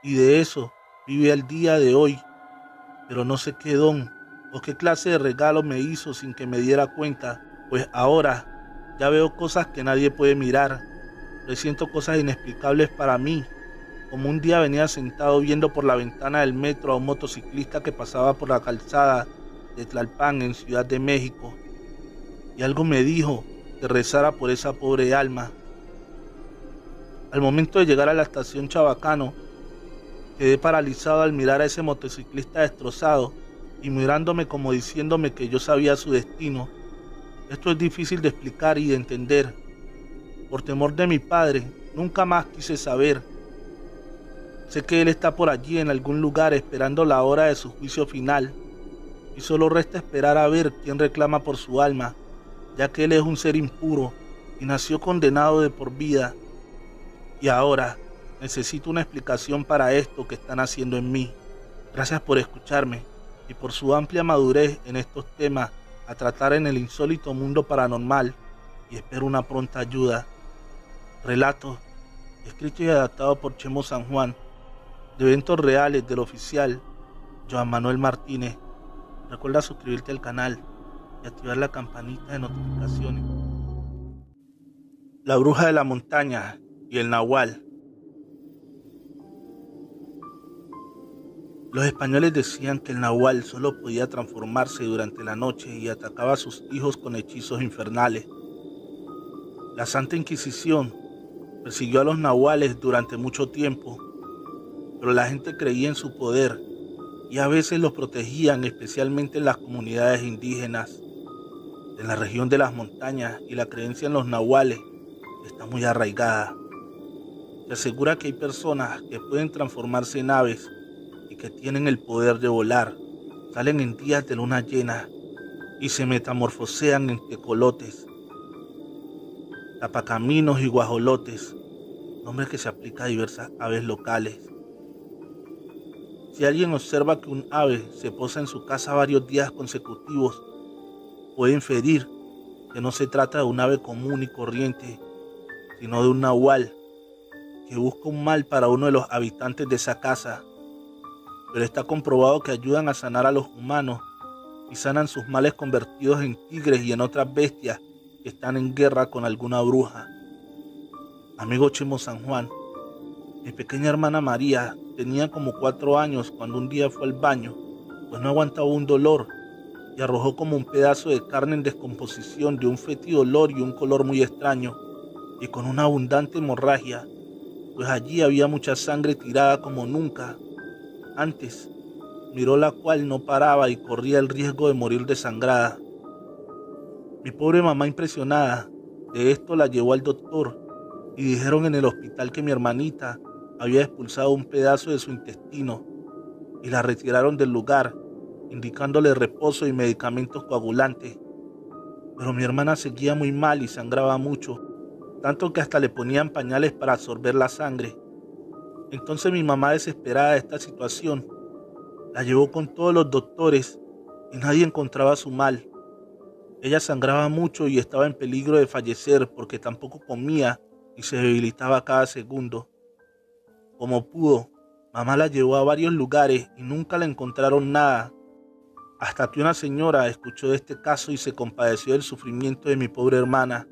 y de eso vive al día de hoy. Pero no sé qué don o qué clase de regalo me hizo sin que me diera cuenta, pues ahora ya veo cosas que nadie puede mirar, presiento cosas inexplicables para mí, como un día venía sentado viendo por la ventana del metro a un motociclista que pasaba por la calzada de Tlalpan en Ciudad de México, y algo me dijo que rezara por esa pobre alma. Al momento de llegar a la estación Chabacano, quedé paralizado al mirar a ese motociclista destrozado y mirándome como diciéndome que yo sabía su destino. Esto es difícil de explicar y de entender. Por temor de mi padre, nunca más quise saber. Sé que él está por allí en algún lugar esperando la hora de su juicio final, y solo resta esperar a ver quién reclama por su alma, ya que él es un ser impuro y nació condenado de por vida. Y ahora necesito una explicación para esto que están haciendo en mí. Gracias por escucharme y por su amplia madurez en estos temas a tratar en el insólito mundo paranormal, y espero una pronta ayuda. Relato escrito y adaptado por Chemo San Juan, de eventos reales del oficial Joan Manuel Martínez. Recuerda suscribirte al canal y activar la campanita de notificaciones. La bruja de la montaña y el nahual. Los españoles decían que el nahual solo podía transformarse durante la noche y atacaba a sus hijos con hechizos infernales. La Santa Inquisición persiguió a los nahuales durante mucho tiempo, pero la gente creía en su poder y a veces los protegían, especialmente en las comunidades indígenas. En la región de las montañas, y la creencia en los nahuales está muy arraigada. Se asegura que hay personas que pueden transformarse en aves y que tienen el poder de volar, salen en días de luna llena y se metamorfosean en tecolotes, tapacaminos y guajolotes. nombre que se aplica a diversas aves locales. Si alguien observa que un ave se posa en su casa varios días consecutivos, puede inferir que no se trata de un ave común y corriente, sino de un nahual que busca un mal para uno de los habitantes de esa casa. Pero está comprobado que ayudan a sanar a los humanos y sanan sus males convertidos en tigres y en otras bestias que están en guerra con alguna bruja. Amigo Chimo San Juan, mi pequeña hermana María tenía como 4 años cuando un día fue al baño, pues no aguantaba un dolor y arrojó como un pedazo de carne en descomposición de un fétido olor y un color muy extraño y con una abundante hemorragia, pues allí había mucha sangre tirada como nunca antes, miró la cual no paraba y corría el riesgo de morir desangrada. Mi pobre mamá, impresionada de esto, la llevó al doctor y dijeron en el hospital que mi hermanita había expulsado un pedazo de su intestino y la retiraron del lugar, indicándole reposo y medicamentos coagulantes. Pero mi hermana seguía muy mal y sangraba mucho, tanto que hasta le ponían pañales para absorber la sangre. Entonces mi mamá, desesperada de esta situación, la llevó con todos los doctores y nadie encontraba su mal. Ella sangraba mucho y estaba en peligro de fallecer porque tampoco comía y se debilitaba cada segundo. Como pudo, mamá la llevó a varios lugares y nunca le encontraron nada, hasta que una señora escuchó de este caso y se compadeció del sufrimiento de mi pobre hermana,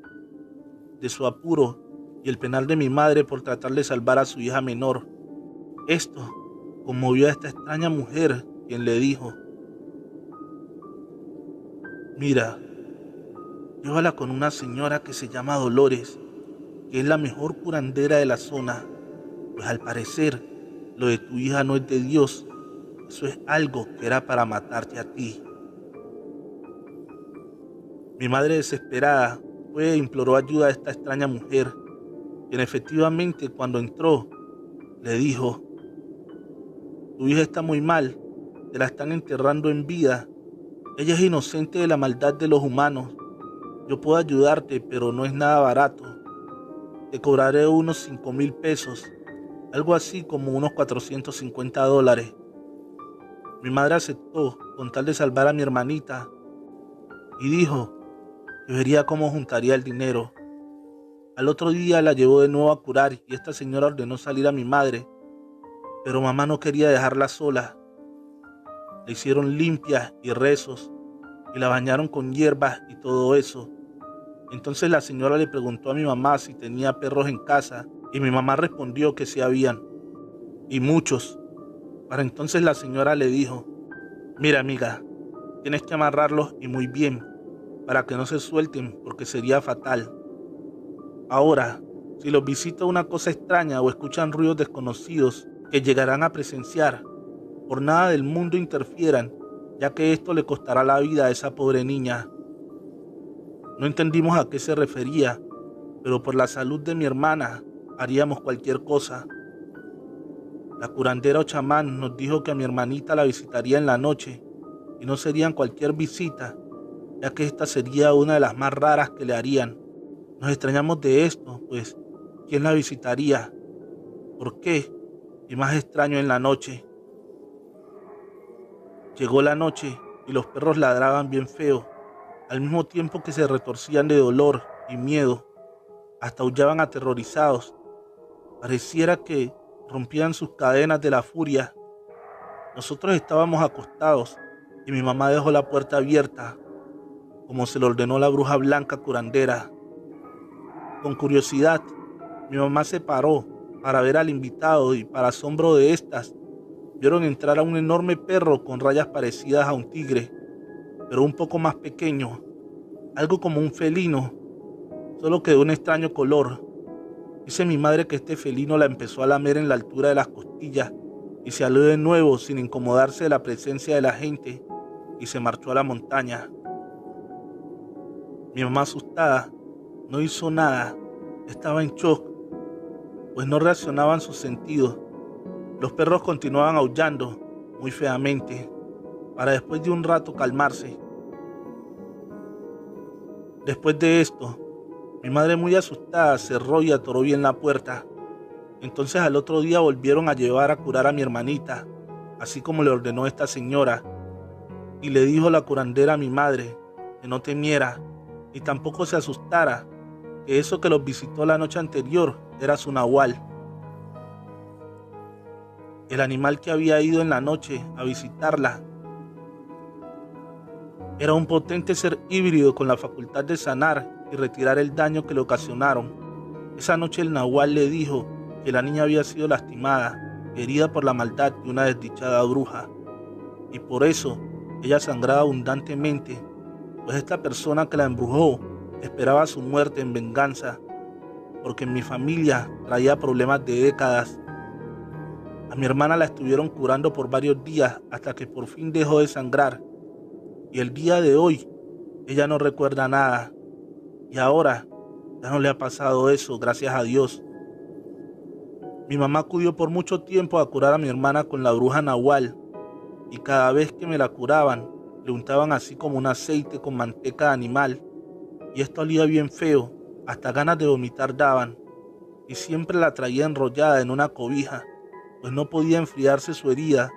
de su apuro y el penal de mi madre por tratar de salvar a su hija menor. Esto conmovió a esta extraña mujer, quien le dijo: mira, llévala con una señora que se llama Dolores, que es la mejor curandera de la zona, pues al parecer lo de tu hija no es de Dios, eso es algo que era para matarte a ti. Mi madre, desesperada, fue e imploró ayuda a esta extraña mujer, quien efectivamente cuando entró le dijo: tu hija está muy mal, te la están enterrando en vida, ella es inocente de la maldad de los humanos, yo puedo ayudarte pero no es nada barato, te cobraré unos 5,000 pesos, algo así como unos $450. Mi madre aceptó con tal de salvar a mi hermanita y dijo que vería cómo juntaría el dinero. Al otro día la llevó de nuevo a curar y esta señora ordenó salir a mi madre, pero mamá no quería dejarla sola. Le hicieron limpias y rezos y la bañaron con hierbas y todo eso. Entonces la señora le preguntó a mi mamá si tenía perros en casa y mi mamá respondió que sí habían, y muchos. Para entonces la señora le dijo: mira amiga, tienes que amarrarlos y muy bien, para que no se suelten porque sería fatal. Ahora, si los visita una cosa extraña o escuchan ruidos desconocidos que llegarán a presenciar, por nada del mundo interfieran, ya que esto le costará la vida a esa pobre niña. No entendimos a qué se refería, pero por la salud de mi hermana haríamos cualquier cosa. La curandera o chamán nos dijo que a mi hermanita la visitaría en la noche y no serían cualquier visita, ya que esta sería una de las más raras que le harían. Nos extrañamos de esto, pues ¿quién la visitaría? ¿Por qué? Y más extraño en la noche. Llegó la noche y los perros ladraban bien feo, al mismo tiempo que se retorcían de dolor y miedo, hasta aullaban aterrorizados. Pareciera que rompían sus cadenas de la furia. Nosotros estábamos acostados y mi mamá dejó la puerta abierta, como se lo ordenó la bruja blanca curandera. Con curiosidad, mi mamá se paró para ver al invitado y, para asombro de estas, vieron entrar a un enorme perro con rayas parecidas a un tigre, pero un poco más pequeño, algo como un felino, solo que de un extraño color. Dice mi madre que este felino la empezó a lamer en la altura de las costillas y se aló de nuevo sin incomodarse de la presencia de la gente y se marchó a la montaña. Mi mamá, asustada, no hizo nada, estaba en shock, pues no reaccionaban sus sentidos. Los perros continuaban aullando muy feamente, para después de un rato calmarse. Después de esto, mi madre, muy asustada, cerró y atoró bien la puerta. Entonces al otro día volvieron a llevar a curar a mi hermanita, así como le ordenó esta señora, y le dijo la curandera a mi madre que no temiera y tampoco se asustara, que eso que los visitó la noche anterior era su nahual. El animal que había ido en la noche a visitarla era un potente ser híbrido con la facultad de sanar y retirar el daño que le ocasionaron. Esa noche el nahual le dijo que la niña había sido lastimada, herida por la maldad de una desdichada bruja, y por eso ella sangraba abundantemente, pues esta persona que la embrujó esperaba su muerte en venganza, porque mi familia traía problemas de décadas. A mi hermana la estuvieron curando por varios días hasta que por fin dejó de sangrar, y el día de hoy ella no recuerda nada, y ahora ya no le ha pasado eso, gracias a Dios. Mi mamá acudió por mucho tiempo a curar a mi hermana con la bruja nahual, y cada vez que me la curaban, le untaban así como un aceite con manteca de animal, y esto olía bien feo, hasta ganas de vomitar daban, y siempre la traía enrollada en una cobija, pues no podía enfriarse su herida,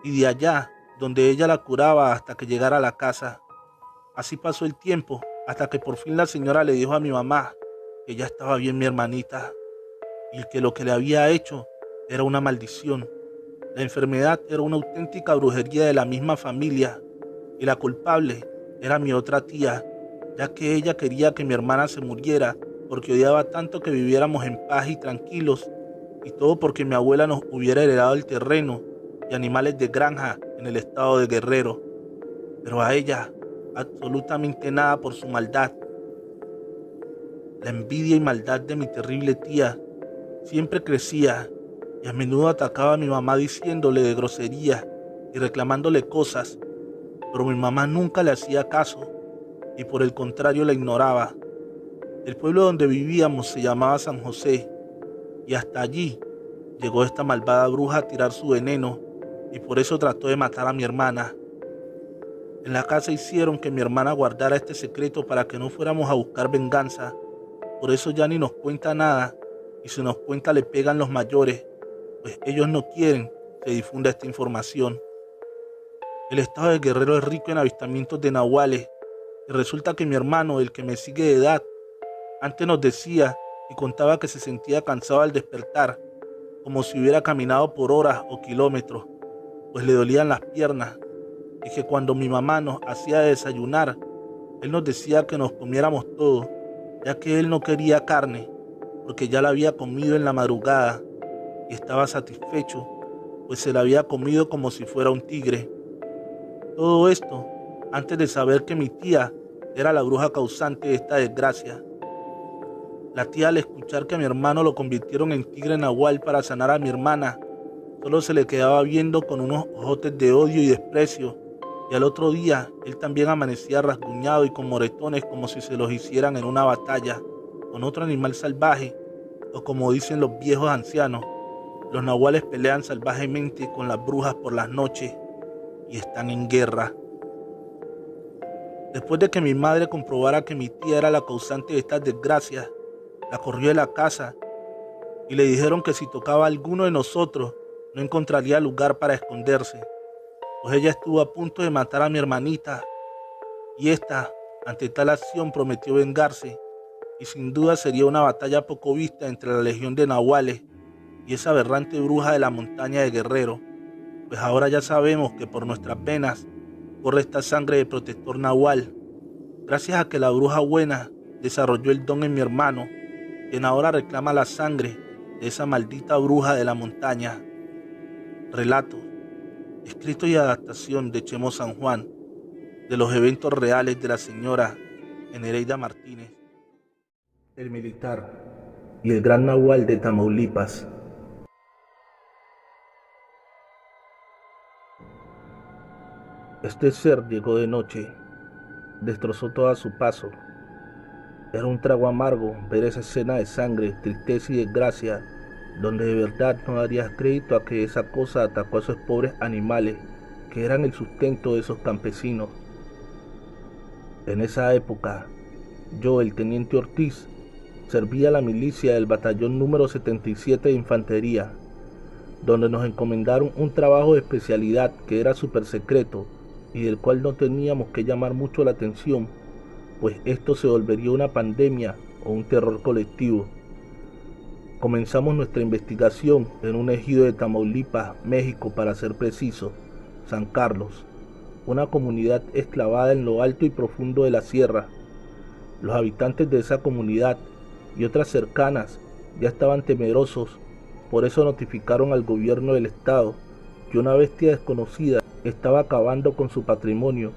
y de allá, donde ella la curaba hasta que llegara a la casa. Así pasó el tiempo, hasta que por fin la señora le dijo a mi mamá que ya estaba bien mi hermanita, y que lo que le había hecho era una maldición. La enfermedad era una auténtica brujería de la misma familia, y la culpable era mi otra tía, ya que ella quería que mi hermana se muriera porque odiaba tanto que viviéramos en paz y tranquilos, y todo porque mi abuela nos hubiera heredado el terreno y animales de granja en el estado de Guerrero. Pero a ella, absolutamente nada por su maldad. La envidia y maldad de mi terrible tía siempre crecía, y a menudo atacaba a mi mamá diciéndole de groserías y reclamándole cosas, pero mi mamá nunca le hacía caso y por el contrario la ignoraba. El pueblo donde vivíamos se llamaba San José, y hasta allí llegó esta malvada bruja a tirar su veneno, y por eso trató de matar a mi hermana. En la casa hicieron que mi hermana guardara este secreto para que no fuéramos a buscar venganza. Por eso ya ni nos cuenta nada, y si nos cuenta le pegan los mayores, pues ellos no quieren que difunda esta información. El estado de Guerrero es rico en avistamientos de nahuales, y resulta que mi hermano, el que me sigue de edad, antes nos decía y contaba que se sentía cansado al despertar, como si hubiera caminado por horas o kilómetros, pues le dolían las piernas, y que cuando mi mamá nos hacía desayunar, él nos decía que nos comiéramos todo, ya que él no quería carne, porque ya la había comido en la madrugada, y estaba satisfecho, pues se la había comido como si fuera un tigre. Todo esto antes de saber que mi tía era la bruja causante de esta desgracia. La tía, al escuchar que a mi hermano lo convirtieron en tigre nahual para sanar a mi hermana, solo se le quedaba viendo con unos ojotes de odio y desprecio, y al otro día él también amanecía rasguñado y con moretones como si se los hicieran en una batalla con otro animal salvaje, o como dicen los viejos ancianos, los nahuales pelean salvajemente con las brujas por las noches y están en guerra. Después de que mi madre comprobara que mi tía era la causante de estas desgracias, la corrió de la casa y le dijeron que si tocaba a alguno de nosotros no encontraría lugar para esconderse, pues ella estuvo a punto de matar a mi hermanita, y esta, ante tal acción, prometió vengarse, y sin duda sería una batalla poco vista entre la legión de nahuales y esa aberrante bruja de la montaña de Guerrero, pues ahora ya sabemos que por nuestras venas corre esta sangre de protector nahual, gracias a que la bruja buena desarrolló el don en mi hermano, quien ahora reclama la sangre de esa maldita bruja de la montaña. Relato, escrito y adaptación de Chemo San Juan, de los eventos reales de la señora Enereida Martínez, el militar y el gran nahual de Tamaulipas. Este ser llegó de noche, destrozó todo a su paso. Era un trago amargo ver esa escena de sangre, tristeza y desgracia, donde de verdad no darías crédito a que esa cosa atacó a esos pobres animales que eran el sustento de esos campesinos. En esa época, yo, el teniente Ortiz, servía a la milicia del batallón número 77 de infantería, donde nos encomendaron un trabajo de especialidad que era súper secreto y del cual no teníamos que llamar mucho la atención, pues esto se volvería una pandemia o un terror colectivo. Comenzamos nuestra investigación en un ejido de Tamaulipas, México, para ser preciso, San Carlos, una comunidad exclavada en lo alto y profundo de la sierra. Los habitantes de esa comunidad y otras cercanas ya estaban temerosos, por eso notificaron al gobierno del estado que una bestia desconocida estaba acabando con su patrimonio,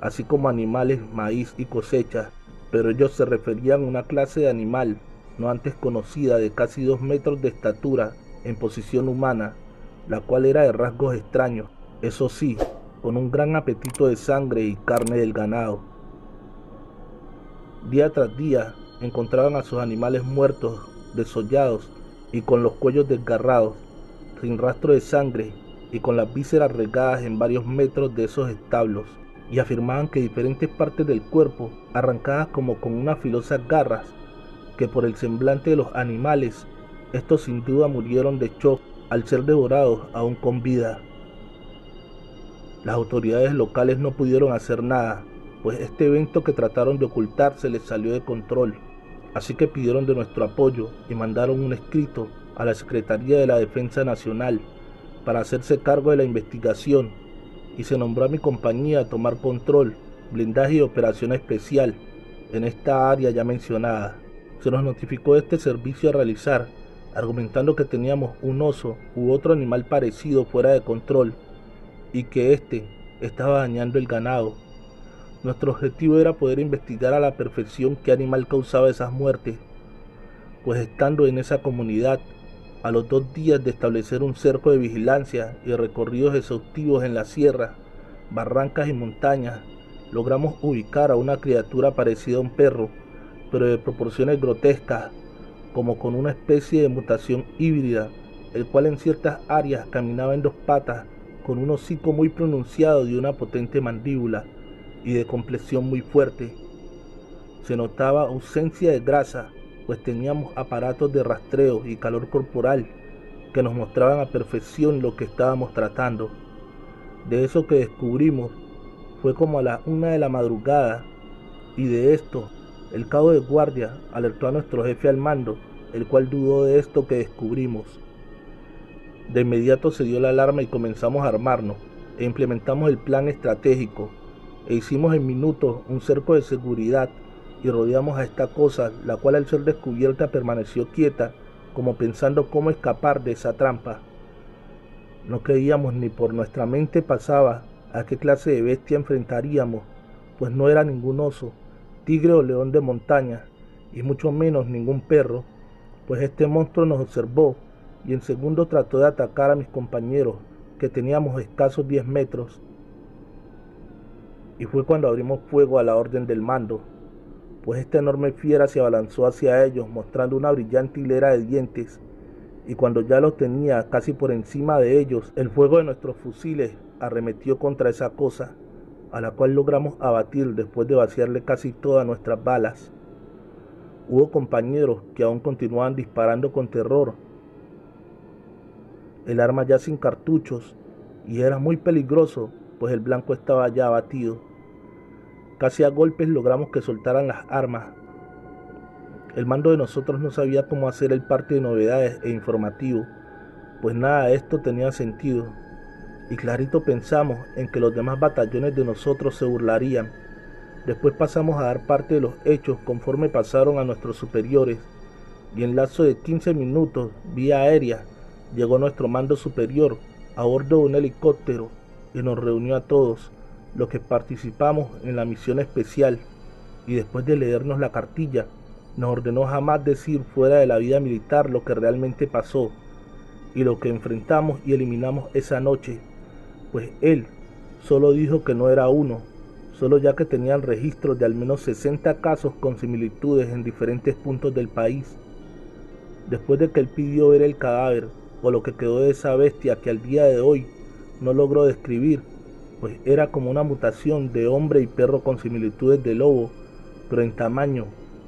así como animales, maíz y cosechas, pero ellos se referían a una clase de animal no antes conocida de casi 2 metros de estatura en posición humana, la cual era de rasgos extraños, eso sí, con un gran apetito de sangre y carne del ganado. Día tras día encontraban a sus animales muertos, desollados y con los cuellos desgarrados, sin rastro de sangre y con las vísceras regadas en varios metros de esos establos, y afirmaban que diferentes partes del cuerpo, arrancadas como con unas filosas garras, que por el semblante de los animales, estos sin duda murieron de shock al ser devorados aún con vida. Las autoridades locales no pudieron hacer nada, pues este evento que trataron de ocultar se les salió de control, así que pidieron de nuestro apoyo y mandaron un escrito a la Secretaría de la Defensa Nacional para hacerse cargo de la investigación, y se nombró a mi compañía a tomar control, blindaje y operación especial en esta área ya mencionada. Se nos notificó este servicio a realizar, argumentando que teníamos un oso u otro animal parecido fuera de control y que éste estaba dañando el ganado. Nuestro objetivo era poder investigar a la perfección qué animal causaba esas muertes, pues estando en esa comunidad, a los 2 días de establecer un cerco de vigilancia y recorridos exhaustivos en la sierra, barrancas y montañas, logramos ubicar a una criatura parecida a un perro, pero de proporciones grotescas, como con una especie de mutación híbrida, el cual en ciertas áreas caminaba en 2 patas, con un hocico muy pronunciado y una potente mandíbula, y de complexión muy fuerte. Se notaba ausencia de grasa, pues teníamos aparatos de rastreo y calor corporal que nos mostraban a perfección lo que estábamos tratando. De eso que descubrimos fue como a las 1 de la madrugada, y de esto el cabo de guardia alertó a nuestro jefe al mando, el cual dudó de esto que descubrimos. De inmediato se dio la alarma y comenzamos a armarnos e implementamos el plan estratégico e hicimos en minutos un cerco de seguridad y rodeamos a esta cosa, la cual al ser descubierta permaneció quieta, como pensando cómo escapar de esa trampa. No creíamos ni por nuestra mente pasaba a qué clase de bestia enfrentaríamos, pues no era ningún oso, tigre o león de montaña, y mucho menos ningún perro, pues este monstruo nos observó y en segundo trató de atacar a mis compañeros, que teníamos escasos 10 metros, y fue cuando abrimos fuego a la orden del mando, pues esta enorme fiera se abalanzó hacia ellos mostrando una brillante hilera de dientes, y cuando ya los tenía casi por encima de ellos, el fuego de nuestros fusiles arremetió contra esa cosa, a la cual logramos abatir después de vaciarle casi todas nuestras balas. Hubo compañeros que aún continuaban disparando con terror, el arma ya sin cartuchos, y era muy peligroso, pues el blanco estaba ya abatido. Casi a golpes logramos que soltaran las armas. El mando de nosotros no sabía cómo hacer el parte de novedades e informativo, pues nada de esto tenía sentido, y clarito pensamos en que los demás batallones de nosotros se burlarían. Después pasamos a dar parte de los hechos conforme pasaron a nuestros superiores, y en lapso de 15 minutos, vía aérea, llegó nuestro mando superior a bordo de un helicóptero y nos reunió a todos los que participamos en la misión especial, y después de leernos la cartilla, nos ordenó jamás decir fuera de la vida militar lo que realmente pasó y lo que enfrentamos y eliminamos esa noche, pues él solo dijo que no era uno, solo ya que tenían registros de al menos 60 casos con similitudes en diferentes puntos del país. Después de que él pidió ver el cadáver o lo que quedó de esa bestia que al día de hoy no logró describir, pues era como una mutación de hombre y perro con similitudes de lobo, pero en tamaño,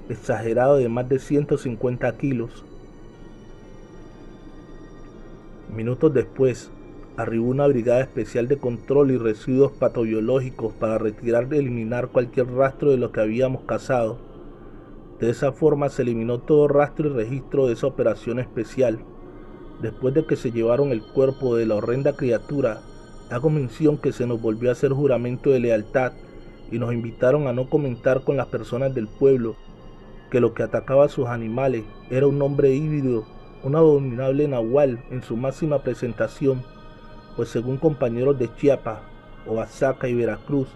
exagerado de más de 150 kilos. Minutos después, arribó una brigada especial de control y residuos patobiológicos para retirar y eliminar cualquier rastro de lo que habíamos cazado. De esa forma se eliminó todo rastro y registro de esa operación especial. Después de que se llevaron el cuerpo de la horrenda criatura, hago mención que se nos volvió a hacer juramento de lealtad y nos invitaron a no comentar con las personas del pueblo que lo que atacaba a sus animales era un hombre híbrido, un abominable nahual en su máxima presentación, pues según compañeros de Chiapas, Oaxaca y Veracruz,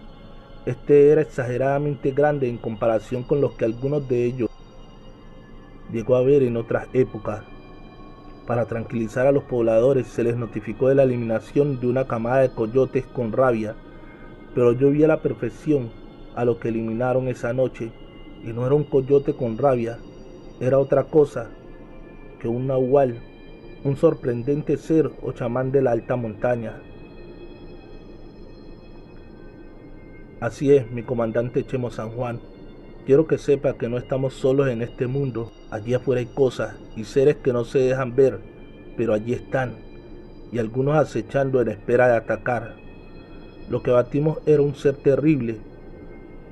este era exageradamente grande en comparación con los que algunos de ellos llegó a ver en otras épocas. Para tranquilizar a los pobladores se les notificó de la eliminación de una camada de coyotes con rabia, pero yo vi a la perfección a lo que eliminaron esa noche, y no era un coyote con rabia, era otra cosa que un nahual, un sorprendente ser o chamán de la alta montaña. Así es, mi comandante Chemo San Juan. Quiero que sepa que no estamos solos en este mundo. Allí afuera hay cosas y seres que no se dejan ver, pero allí están, y algunos acechando en espera de atacar. Lo que batimos era un ser terrible.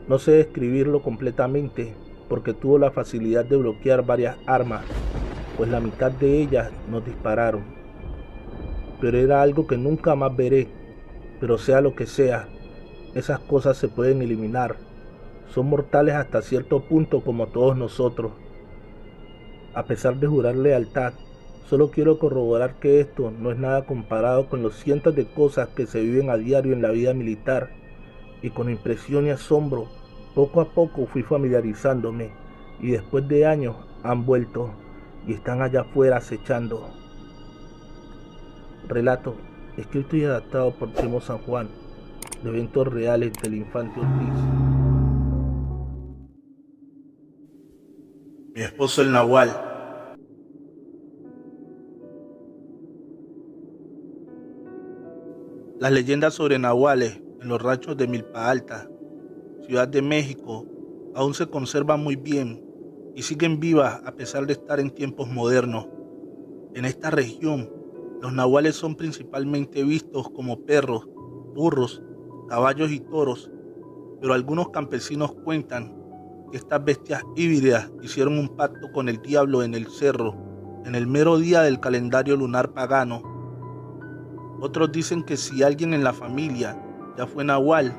No sé describirlo completamente, porque tuvo la facilidad de bloquear varias armas, pues la mitad de ellas nos dispararon. Pero era algo que nunca más veré. Pero sea lo que sea, esas cosas se pueden eliminar. Son mortales hasta cierto punto como todos nosotros. A pesar de jurar lealtad, solo quiero corroborar que esto no es nada comparado con los cientos de cosas que se viven a diario en la vida militar, y con impresión y asombro, poco a poco fui familiarizándome, y después de años han vuelto, y están allá afuera acechando. Relato, escrito y adaptado por Chemo San Juan, de eventos reales del infante Ortiz. Mi esposo el Nahual. Las leyendas sobre nahuales en los ranchos de Milpa Alta, Ciudad de México, aún se conservan muy bien y siguen vivas a pesar de estar en tiempos modernos. En esta región, los nahuales son principalmente vistos como perros, burros, caballos y toros, pero algunos campesinos cuentan que estas bestias híbridas hicieron un pacto con el diablo en el cerro, en el mero día del calendario lunar pagano. Otros dicen que si alguien en la familia ya fue nahual,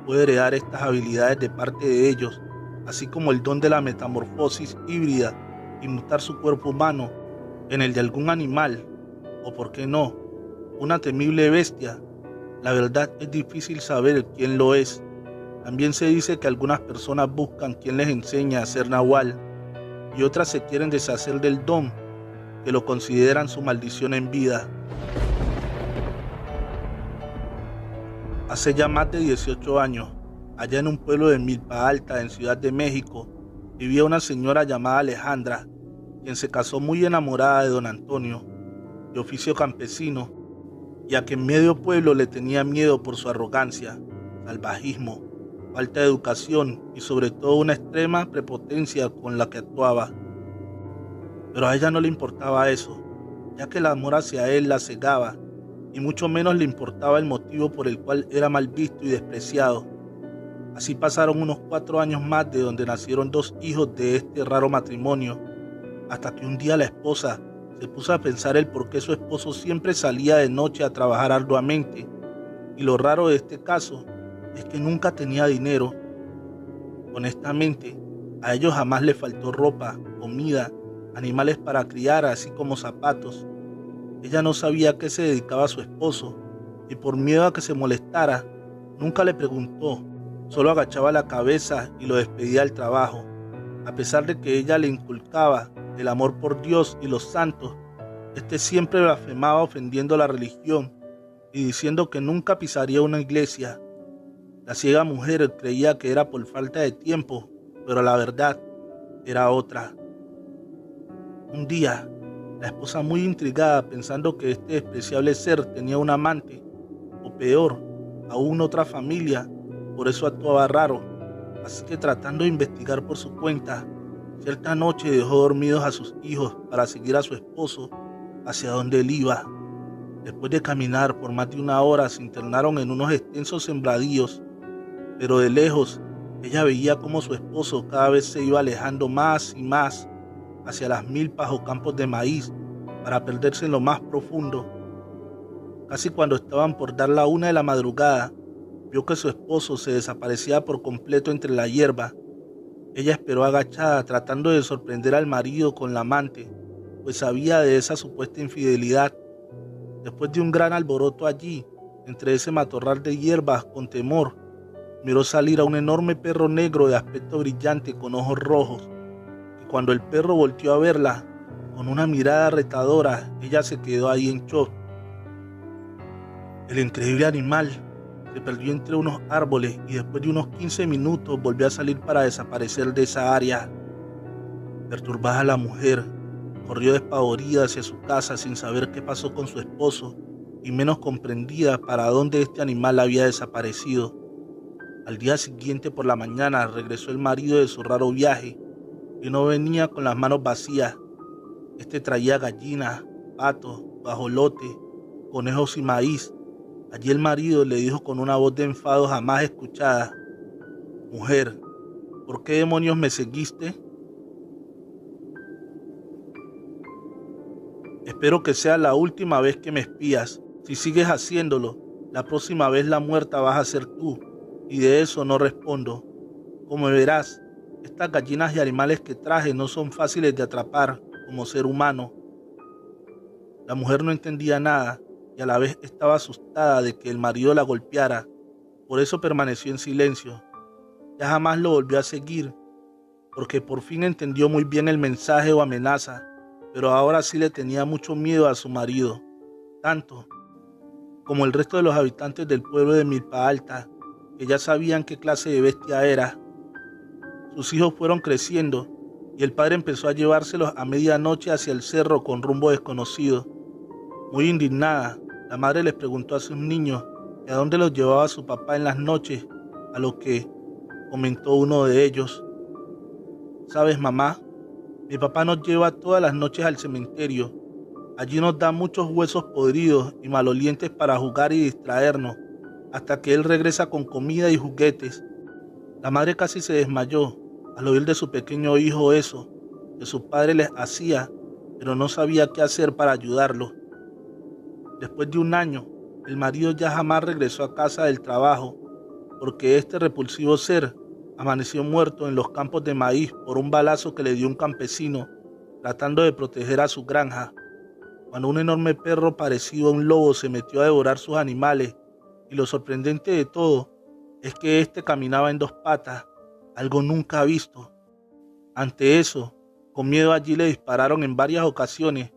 puede heredar estas habilidades de parte de ellos, así como el don de la metamorfosis híbrida y mutar su cuerpo humano en el de algún animal, o por qué no, una temible bestia. La verdad es difícil saber quién lo es. También se dice que algunas personas buscan quien les enseñe a ser nahual, y otras se quieren deshacer del don, que lo consideran su maldición en vida. Hace ya más de 18 años, allá en un pueblo de Milpa Alta, en Ciudad de México, vivía una señora llamada Alejandra, quien se casó muy enamorada de don Antonio, de oficio campesino, y a quien medio pueblo le tenía miedo por su arrogancia, salvajismo, falta de educación y sobre todo una extrema prepotencia con la que actuaba. Pero a ella no le importaba eso, ya que el amor hacia él la cegaba, y mucho menos le importaba el motivo por el cual era mal visto y despreciado. Así pasaron unos 4 años más de donde nacieron 2 hijos de este raro matrimonio, hasta que un día la esposa se puso a pensar el por qué su esposo siempre salía de noche a trabajar arduamente, y lo raro de este caso es que nunca tenía dinero. Honestamente, a ellos jamás les faltó ropa, comida, animales para criar, así como zapatos. Ella no sabía a qué se dedicaba su esposo, y por miedo a que se molestara, nunca le preguntó, solo agachaba la cabeza y lo despedía del trabajo. A pesar de que ella le inculcaba el amor por Dios y los santos, este siempre blasfemaba ofendiendo la religión y diciendo que nunca pisaría una iglesia. La ciega mujer creía que era por falta de tiempo, pero la verdad era otra. Un día, la esposa, muy intrigada pensando que este despreciable ser tenía un amante, o peor, aún otra familia, por eso actuaba raro, así que tratando de investigar por su cuenta, Cierta noche dejó dormidos a sus hijos para seguir a su esposo hacia donde él iba. Después de caminar por más de una hora, se internaron en unos extensos sembradíos, pero de lejos ella veía cómo su esposo cada vez se iba alejando más y más hacia las milpas o campos de maíz para perderse en lo más profundo. Casi cuando estaban por dar la 1 de la madrugada, vio que su esposo se desaparecía por completo entre la hierba. Ella esperó agachada, tratando de sorprender al marido con la amante, pues sabía de esa supuesta infidelidad. Después de un gran alboroto allí, entre ese matorral de hierbas, con temor, miró salir a un enorme perro negro de aspecto brillante con ojos rojos, y cuando el perro volteó a verla, con una mirada retadora, ella se quedó ahí en shock. El increíble animal se perdió entre unos árboles y después de unos 15 minutos volvió a salir para desaparecer de esa área. Perturbada, la mujer corrió despavorida hacia su casa sin saber qué pasó con su esposo y menos comprendida para dónde este animal había desaparecido. Al día siguiente por la mañana regresó el marido de su raro viaje y no venía con las manos vacías. Este traía gallinas, patos, guajolotes, conejos y maíz. Allí el marido le dijo con una voz de enfado jamás escuchada: «Mujer, ¿por qué demonios me seguiste? Espero que sea la última vez que me espías. Si sigues haciéndolo, la próxima vez la muerta vas a ser tú, y de eso no respondo. Como verás, estas gallinas y animales que traje no son fáciles de atrapar como ser humano». La mujer no entendía nada y a la vez estaba asustada de que el marido la golpeara. Por eso permaneció en silencio. Ya jamás lo volvió a seguir, porque por fin entendió muy bien el mensaje o amenaza, pero ahora sí le tenía mucho miedo a su marido, tanto como el resto de los habitantes del pueblo de Milpa Alta, que ya sabían qué clase de bestia era. Sus hijos fueron creciendo y el padre empezó a llevárselos a medianoche hacia el cerro con rumbo desconocido. Muy indignada, la madre les preguntó a sus niños que a dónde los llevaba su papá en las noches, a lo que comentó uno de ellos: «¿Sabes, mamá? Mi papá nos lleva todas las noches al cementerio. Allí nos da muchos huesos podridos y malolientes para jugar y distraernos, hasta que él regresa con comida y juguetes». La madre casi se desmayó al oír de su pequeño hijo eso que su padre les hacía, pero no sabía qué hacer para ayudarlo. Después de un año, el marido ya jamás regresó a casa del trabajo, porque este repulsivo ser amaneció muerto en los campos de maíz por un balazo que le dio un campesino tratando de proteger a su granja, cuando un enorme perro parecido a un lobo se metió a devorar sus animales, y lo sorprendente de todo es que este caminaba en 2 patas, algo nunca visto. Ante eso, con miedo allí le dispararon en varias ocasiones,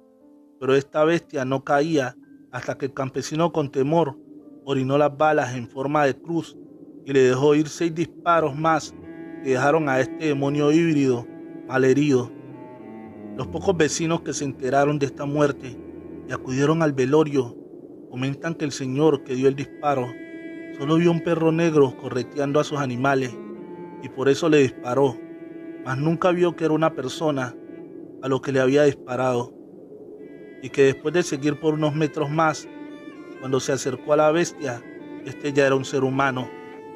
pero esta bestia no caía hasta que el campesino con temor orinó las balas en forma de cruz y le dejó ir 6 disparos más que dejaron a este demonio híbrido malherido. Los pocos vecinos que se enteraron de esta muerte y acudieron al velorio comentan que el señor que dio el disparo solo vio un perro negro correteando a sus animales y por eso le disparó, mas nunca vio que era una persona a lo que le había disparado, y que después de seguir por unos metros más, cuando se acercó a la bestia, este ya era un ser humano.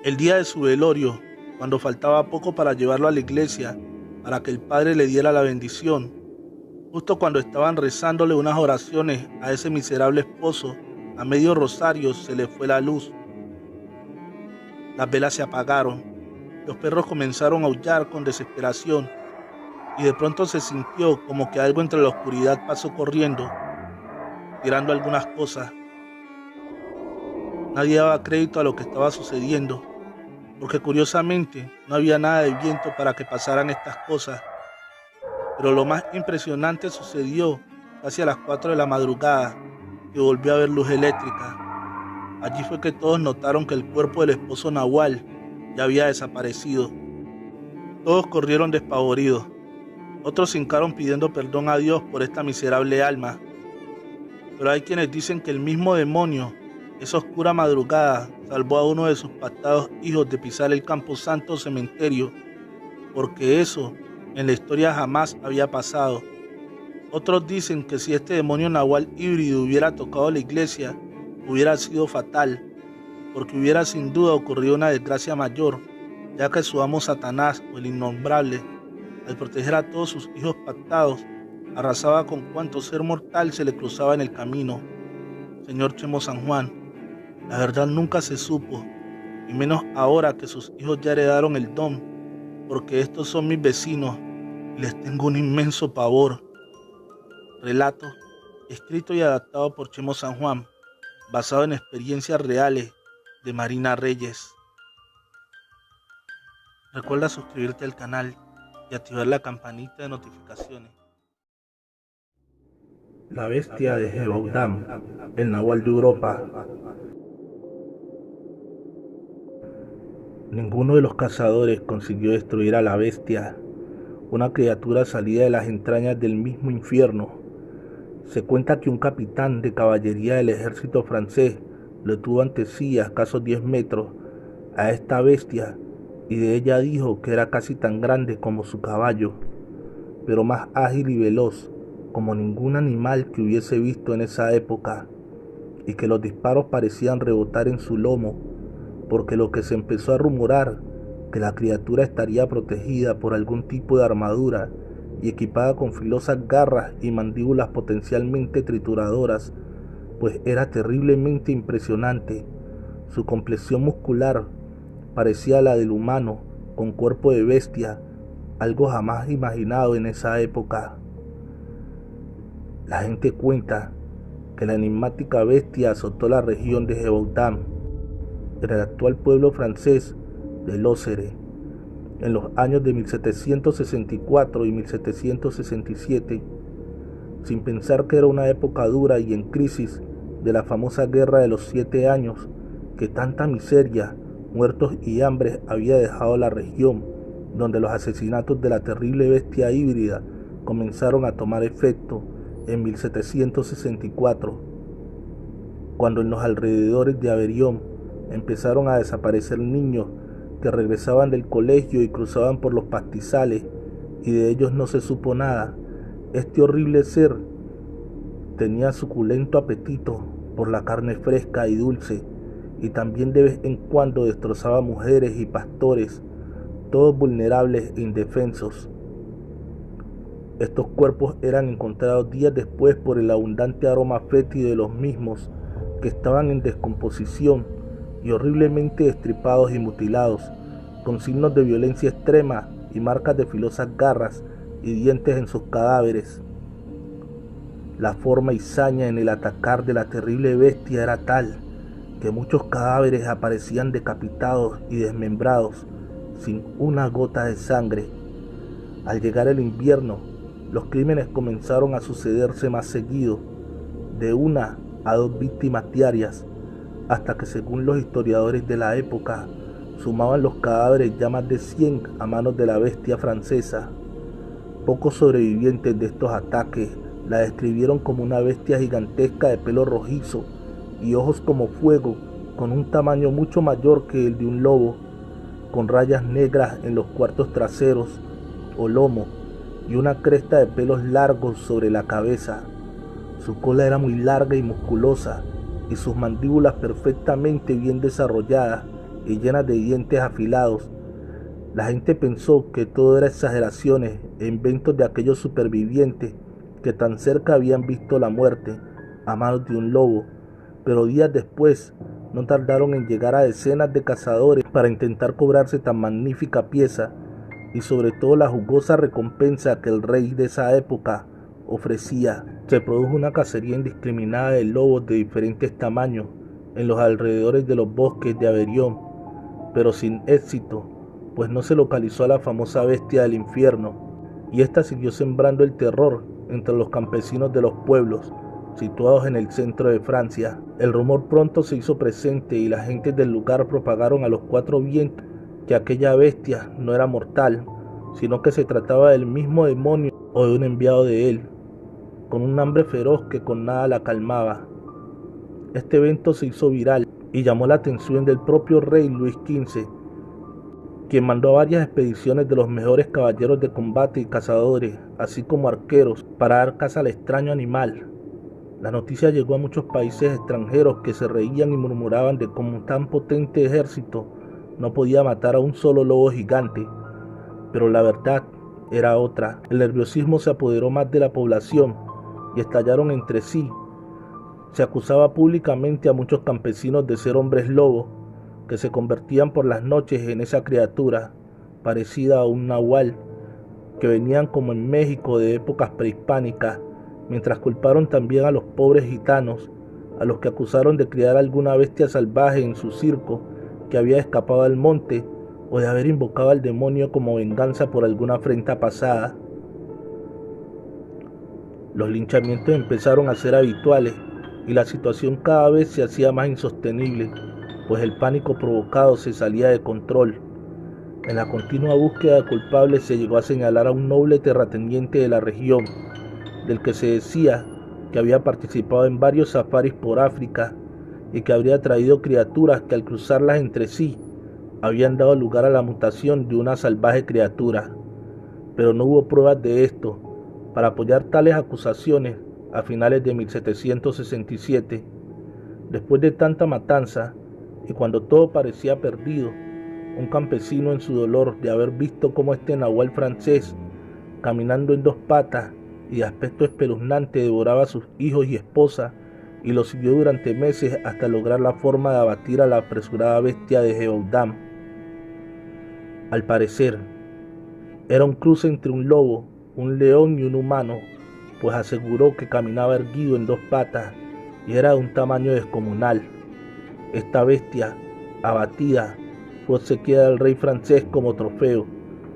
El día de su velorio, cuando faltaba poco para llevarlo a la iglesia, para que el padre le diera la bendición, justo cuando estaban rezándole unas oraciones a ese miserable esposo, a medio rosario se le fue la luz. Las velas se apagaron, los perros comenzaron a aullar con desesperación, y de pronto se sintió como que algo entre la oscuridad pasó corriendo, tirando algunas cosas. Nadie daba crédito a lo que estaba sucediendo, porque curiosamente no había nada de viento para que pasaran estas cosas. Pero lo más impresionante sucedió casi a las 4 de la madrugada, que volvió a haber luz eléctrica. Allí fue que todos notaron que el cuerpo del esposo Nahual ya había desaparecido. Todos corrieron despavoridos. Otros se hincaron pidiendo perdón a Dios por esta miserable alma. Pero hay quienes dicen que el mismo demonio, esa oscura madrugada, salvó a uno de sus pactados hijos de pisar el camposanto cementerio, porque eso en la historia jamás había pasado. Otros dicen que si este demonio nahual híbrido hubiera tocado la iglesia, hubiera sido fatal, porque hubiera sin duda ocurrido una desgracia mayor, ya que su amo Satanás, o el innombrable, al proteger a todos sus hijos pactados, arrasaba con cuanto ser mortal se le cruzaba en el camino. Señor Chemo San Juan, la verdad nunca se supo, y menos ahora que sus hijos ya heredaron el don, porque estos son mis vecinos y les tengo un inmenso pavor. Relato escrito y adaptado por Chemo San Juan, basado en experiencias reales de Marina Reyes. Recuerda suscribirte al canal y activar la campanita de notificaciones. La bestia de Gevaudan, el nahual de Europa. Ninguno de los cazadores consiguió destruir a la bestia, una criatura salida de las entrañas del mismo infierno. Se cuenta que un capitán de caballería del ejército francés lo tuvo ante sí a escasos 10 metros a esta bestia, y de ella dijo que era casi tan grande como su caballo, pero más ágil y veloz como ningún animal que hubiese visto en esa época, y que los disparos parecían rebotar en su lomo, porque lo que se empezó a rumorar, que la criatura estaría protegida por algún tipo de armadura y equipada con filosas garras y mandíbulas potencialmente trituradoras, pues era terriblemente impresionante. Su complexión muscular parecía la del humano, con cuerpo de bestia, algo jamás imaginado en esa época. La gente cuenta que la enigmática bestia azotó la región de Gevaudan, en el actual pueblo francés de Lozère, en los años de 1764 y 1767, sin pensar que era una época dura y en crisis de la famosa Guerra de los 7 años, que tanta miseria, muertos y hambre había dejado la región, donde los asesinatos de la terrible bestia híbrida comenzaron a tomar efecto en 1764, cuando en los alrededores de Aveyron empezaron a desaparecer niños que regresaban del colegio y cruzaban por los pastizales, y de ellos no se supo nada. Este horrible ser tenía suculento apetito por la carne fresca y dulce, y también de vez en cuando destrozaba mujeres y pastores, todos vulnerables e indefensos. Estos cuerpos eran encontrados días después por el abundante aroma fétido de los mismos, que estaban en descomposición y horriblemente destripados y mutilados, con signos de violencia extrema y marcas de filosas garras y dientes en sus cadáveres. La forma y saña en el atacar de la terrible bestia era tal que muchos cadáveres aparecían decapitados y desmembrados, sin una gota de sangre. Al llegar el invierno, los crímenes comenzaron a sucederse más seguido, de 1 a 2 víctimas diarias, hasta que, según los historiadores de la época, sumaban los cadáveres ya más de 100 a manos de la bestia francesa. Pocos sobrevivientes de estos ataques la describieron como una bestia gigantesca de pelo rojizo y ojos como fuego, con un tamaño mucho mayor que el de un lobo, con rayas negras en los cuartos traseros o lomo y una cresta de pelos largos sobre la cabeza. Su cola era muy larga y musculosa, y sus mandíbulas perfectamente bien desarrolladas y llenas de dientes afilados. La gente pensó que todo era exageraciones e inventos de aquellos supervivientes que tan cerca habían visto la muerte a manos de un lobo, pero días después no tardaron en llegar a decenas de cazadores para intentar cobrarse tan magnífica pieza, y sobre todo la jugosa recompensa que el rey de esa época ofrecía. Se produjo una cacería indiscriminada de lobos de diferentes tamaños en los alrededores de los bosques de Aveyron, pero sin éxito, pues no se localizó a la famosa bestia del infierno, y ésta siguió sembrando el terror entre los campesinos de los pueblos situados en el centro de Francia. El rumor pronto se hizo presente y las gentes del lugar propagaron a los 4 vientos que aquella bestia no era mortal, sino que se trataba del mismo demonio o de un enviado de él, con un hambre feroz que con nada la calmaba. Este evento se hizo viral y llamó la atención del propio rey Luis XV, quien mandó a varias expediciones de los mejores caballeros de combate y cazadores, así como arqueros, para dar caza al extraño animal. La noticia llegó a muchos países extranjeros que se reían y murmuraban de cómo un tan potente ejército no podía matar a un solo lobo gigante, pero la verdad era otra. El nerviosismo se apoderó más de la población y estallaron entre sí. Se acusaba públicamente a muchos campesinos de ser hombres lobo, que se convertían por las noches en esa criatura, parecida a un nahual, que venían como en México de épocas prehispánicas, mientras culparon también a los pobres gitanos, a los que acusaron de criar alguna bestia salvaje en su circo que había escapado al monte o de haber invocado al demonio como venganza por alguna afrenta pasada. Los linchamientos empezaron a ser habituales y la situación cada vez se hacía más insostenible, pues el pánico provocado se salía de control. En la continua búsqueda de culpables se llegó a señalar a un noble terrateniente de la región, del que se decía que había participado en varios safaris por África y que habría traído criaturas que al cruzarlas entre sí habían dado lugar a la mutación de una salvaje criatura. Pero no hubo pruebas de esto. Para apoyar tales acusaciones, a finales de 1767, después de tanta matanza y cuando todo parecía perdido, un campesino en su dolor de haber visto cómo este nahual francés, caminando en dos patas y de aspecto espeluznante, devoraba a sus hijos y esposa, y lo siguió durante meses hasta lograr la forma de abatir a la apresurada bestia de Gévaudan. Al parecer, era un cruce entre un lobo, un león y un humano, pues aseguró que caminaba erguido en dos patas y era de un tamaño descomunal. Esta bestia, abatida, fue obsequiada al rey francés como trofeo,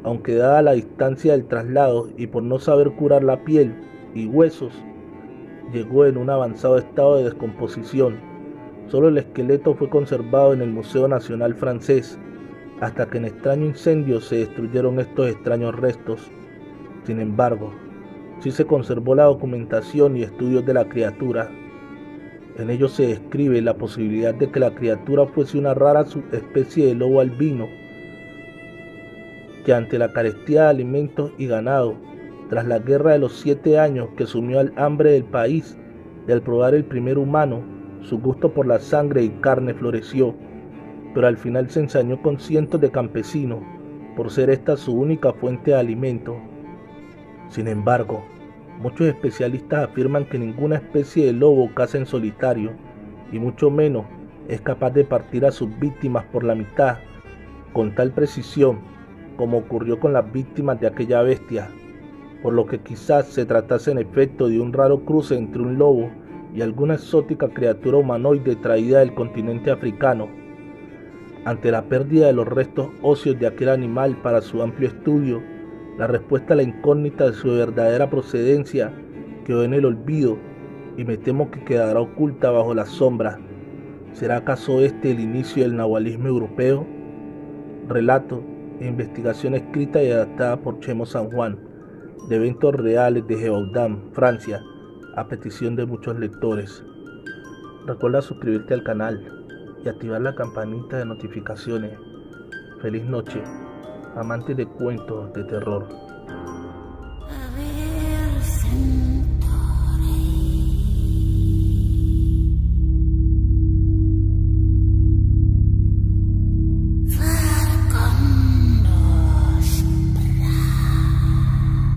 aunque dada la distancia del traslado y por no saber curar la piel y huesos, llegó en un avanzado estado de descomposición. Solo el esqueleto fue conservado en el Museo Nacional francés, hasta que en extraño incendio se destruyeron estos extraños restos. Sin embargo, sí se conservó la documentación y estudios de la criatura. En ellos se describe la posibilidad de que la criatura fuese una rara subespecie de lobo albino, que ante la carestía de alimentos y ganado, tras la guerra de los 7 años que sumió al hambre del país, y al probar el primer humano, su gusto por la sangre y carne floreció, pero al final se ensañó con cientos de campesinos, por ser esta su única fuente de alimento. Sin embargo, muchos especialistas afirman que ninguna especie de lobo caza en solitario, y mucho menos es capaz de partir a sus víctimas por la mitad, con tal precisión como ocurrió con las víctimas de aquella bestia, por lo que quizás se tratase en efecto de un raro cruce entre un lobo y alguna exótica criatura humanoide traída del continente africano. Ante la pérdida de los restos óseos de aquel animal para su amplio estudio, la respuesta a la incógnita de su verdadera procedencia quedó en el olvido y me temo que quedará oculta bajo la sombra. ¿Será acaso este el inicio del nahualismo europeo? Relato e investigación escrita y adaptada por Chemo San Juan, de eventos reales de Gévaudan, Francia, a petición de muchos lectores. Recuerda suscribirte al canal y activar la campanita de notificaciones. Feliz noche, amantes de cuentos de terror.